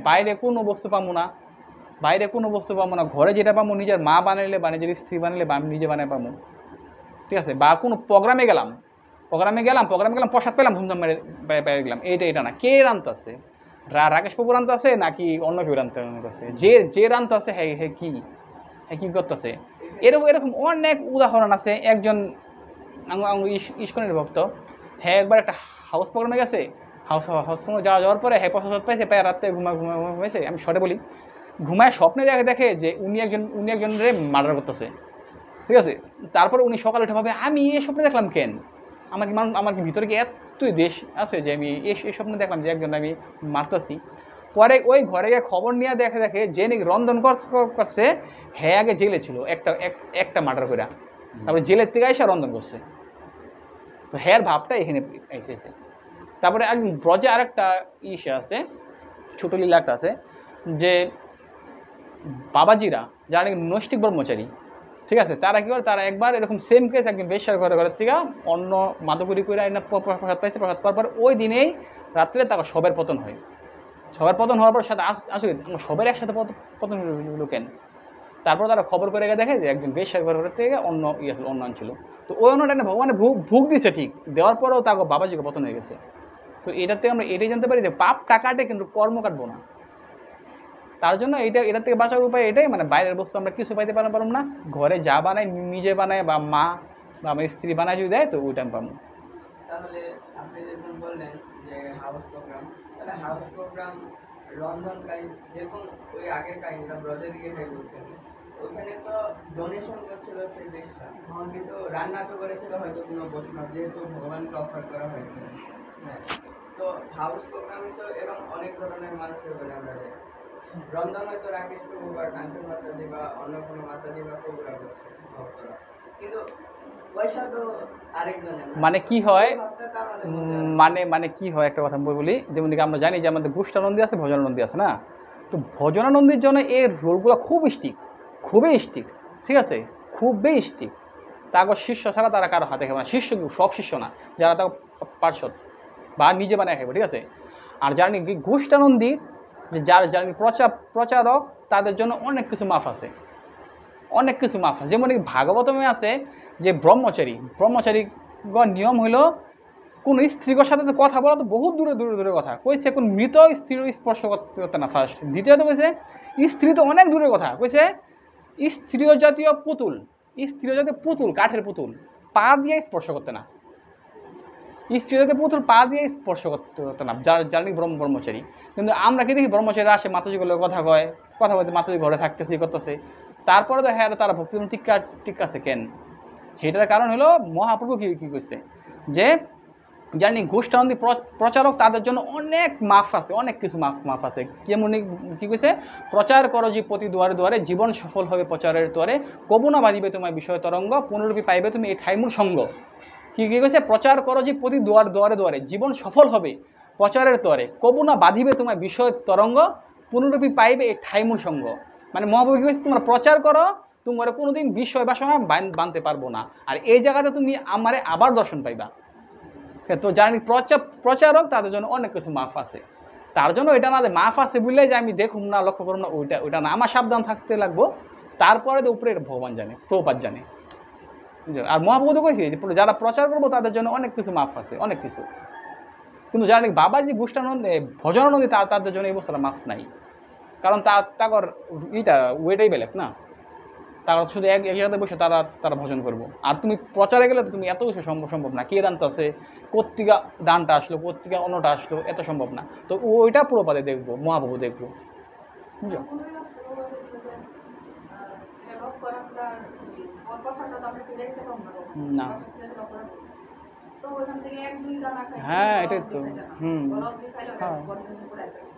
A: বাইরে কোনো বস্তু পাবো না, ঘরে যেটা পাবো নিজের মা বানাইলে বা নিজের স্ত্রী বানাইলে বা আমি নিজে বানাই পাবো, ঠিক আছে। বা কোনো প্রোগ্রামে গেলাম প্রসাদ পেলাম, ধুমধাম পেয়ে গেলাম, এটা না। কে রান্তাছে? রাকেশ বাবু রান্তাছে নাকি অন্য কেউ রান্তাছে? যে রান্তাছে হ্যাঁ কি করতেছে? এরকম অনেক উদাহরণ আছে। একজন ইস্কনের ভক্ত, হ্যাঁ একবার একটা হাউস প্রোগ্রামে গেছে, হাউস প্রোগ্রামে যাওয়ার পরে হ্যাঁ প্রসাদ পাইছে, প্রায় রাত্রে ঘুমাইছে, আমি শর্টে বলি, ঘুমায় স্বপ্নে দেখে যে উনি একজনের মার্ডার করতেছে, ঠিক আছে। তারপরে উনি সকালে উঠে ভাবে আমি এই স্বপ্নে দেখলাম কেন? আমার কি ভিতরে কি এতই দেশ আছে যে আমি এই স্বপ্নে দেখলাম যে একজন আমি মারতেছি। পরে ওই ঘরে গিয়ে খবর নিয়ে দেখে যে নাকি রন্ধন করছে, হ্যাঁ আগে জেলে ছিল একটা মার্ডার করে, তারপরে জেলের থেকে এসে রন্ধন করছে। তো হ্যার ভাবটা এখানে এসেছে। তারপরে একদম ব্রজে আরেকটা ইসে আছে, ছোটো লীলা একটা আছে, যে বাবাজিরা যারা নাকি নৈষ্ঠিক ব্রহ্মচারী, ঠিক আছে, তারা কী করে, তারা একবার এরকম সেম কেস একজন বেশ্যার ঘরের থেকে অন্য মাদকুরি করে আইনা প্রসাদ পাইছে। প্রসাদ পাওয়ার পর ওই দিনেই রাত্রে তাকে সবের পতন হয়। সবার পতন হওয়ার পর সাথে আসলে সবের একসাথে পতন হলো কেন? তারপর তারা খবর করে দেখে যে একজন বেশ্যার ঘরের থেকে অন্য অন্য ছিল। তো ওই অন্যটা ভগবানে ভোগ দিছে ঠিক, দেওয়ার পরেও তাকে বাবাজিকে পতন হয়ে গেছে। তো এটাতে আমরা এটাই জানতে পারি যে পাপ কাটে কিন্তু কর্ম কাটবো না। তার জন্য এটার থেকে বাঁচার উপায় এটাই, মানে বাইরের বস্তু আমরা কিছু পাইতে পারলাম না, ঘরে যা বানাই নিজে বানায় বা মা বা আমার স্ত্রী বানায় যদি দেয়, তো ওইটা আমি পাবো।
D: তাহলে আপনি যেরকম বললেন যে হাউস প্রোগ্রাম, তাহলে হাউস প্রোগ্রাম রন্ধনকারী যেরকম ওই আগের কাহিনীটা ব্রজের ইয়েটাই বলছেন, ওইখানে তো ডোনেশন করছিল সেই দেশটা, কিন্তু রান্না তো করেছিল হয়তো কোনো বৈষ্ণব, যেহেতু ভগবানকে অফার করা হয়েছে। হ্যাঁ, তো হাউস প্রোগ্রামে তো এরকম অনেক ধরনের মানুষের বলে আমরা যাই, রন্ধন হয়তো রাকেশ প্রভু বা কাঞ্চন মাতাজি বা অন্য কোনো মাতাজি বা প্রভুরা করছে ভক্তরা, কিন্তু পয়সা তো আরেকজনের।
A: মানে কি হয়, মানে কি হয় একটা কথা বলি, যেমন আমরা জানি যে আমাদের গোষ্ঠানন্দী আছে, ভজনানন্দী আছে না। তো ভজনানন্দীর জন্য এর রোলগুলো খুবই স্টিক, ঠিক আছে, খুবই স্টিক। তারপর শিষ্য ছাড়া তারা কারো হাতে খাবে না, শিষ্য সব শিষ্য না, যারা তাকে পার্শ্বদ বা নিজে বানায় খাবে, ঠিক আছে। আর যারা নাকি গোষ্ঠানন্দী, যারা নাকি প্রচারক, তাদের জন্য অনেক কিছু মাফ আছে, যেমন এই ভাগবতমে আছে যে ব্রহ্মচারীগণ নিয়ম হইল কোন স্ত্রীর সাথে তো কথা বলা তো বহুত দূরে কথা কইছে, কোন মৃত স্ত্রীর স্পর্শ করতে না ফার্স্ট। দ্বিতীয়ত কইছে স্ত্রী তো অনেক দূরের কথা, কইছে স্ত্রীয় জাতীয় পুতুল, কাঠের পুতুল পা দিয়ে স্পর্শ করতে না, স্ত্রীয় জাতীয় পুতুল পা দিয়ে স্পর্শ করতে না, যার ব্রহ্মচারী। কিন্তু আমরা কি দেখি ব্রহ্মচারীরা আসে মাতাজিগুলো কথা বলতে, মাতাজি ঘরে থাকতেছে করতেছে, তারপরে তো হ্যাঁ তারা ভক্তি টিকা আছে কেন? সেটার কারণ হলো মহাপ্রভু কি করছে যে জানি গোষ্ঠানন্দী প্রচারক, তাদের জন্য অনেক মাফ আছে, অনেক কিছু মাফ আছে। কেমন কি কইছে, প্রচার করো যে প্রতি দুয়ারে জীবন সফল হবে প্রচারের তোয়ারে, কবু না বাঁধিবে তোমায় বিষয় তরঙ্গ, পুনরূপী পাইবে তুমি এই ঠাইমূল সঙ্গ। কি কইছে, প্রচার করো যে প্রতি দুয়ারে জীবন সফল হবে প্রচারের তোয়ারে, কবু না বাঁধিবে তোমায় বিষয় তরঙ্গ, পুনরূপী পাইবে এই ঠাইমূল সঙ্গ। মানে মহাপ্রভু কি কইছে, তোমরা প্রচার করো, তোমরা কোনোদিন বিষয় বা সময় বাঁধতে পারবো না, আর এই জায়গাতে তুমি আমারে আবার দর্শন পাইবা। তো যারা প্রচারক, তাদের জন্য অনেক কিছু মাফ আছে। তার জন্য এটা না যে মাফ আছে বললে যে আমি দেখুন না, লক্ষ্য করুন না, ওইটা না, আমার সাবধান থাকতে লাগবো। তারপরে তো উপরে ভগবান জানে, প্রভুপাদ জানে। আর মহাপ্রভু তো কইছে যে যারা প্রচার করবো তাদের জন্য অনেক কিছু মাফ আছে, অনেক কিছু। কিন্তু যারা বাবাজি গোষ্ঠানন্দে ভজনানন্দী, তাদের জন্য এই বছর মাফ নাই, কারণ তার ওয়েটাই বেলেগ না, তারা শুধু এক জায়গাতে বসে তারা ভজন করবো। আর তুমি প্রচারে গেলে তো তুমি এত কিছু সম্ভব না, কে দানটা আছে, কর্তিকা দানটা আসলো, কর্তিকা অন্যটা আসলো, এত সম্ভব না। তো ওইটা পুরোপাদে দেখবো, মহাপ্রভু দেখবো, বুঝলো। না
B: তো ওইখান থেকে 1-2 দানা খাই,
A: হ্যাঁ এটাই তো,
B: বরফ দিয়ে খাইলে ওটা
A: হ্যাঁ
B: বরফ দিয়ে পড়ে যায়।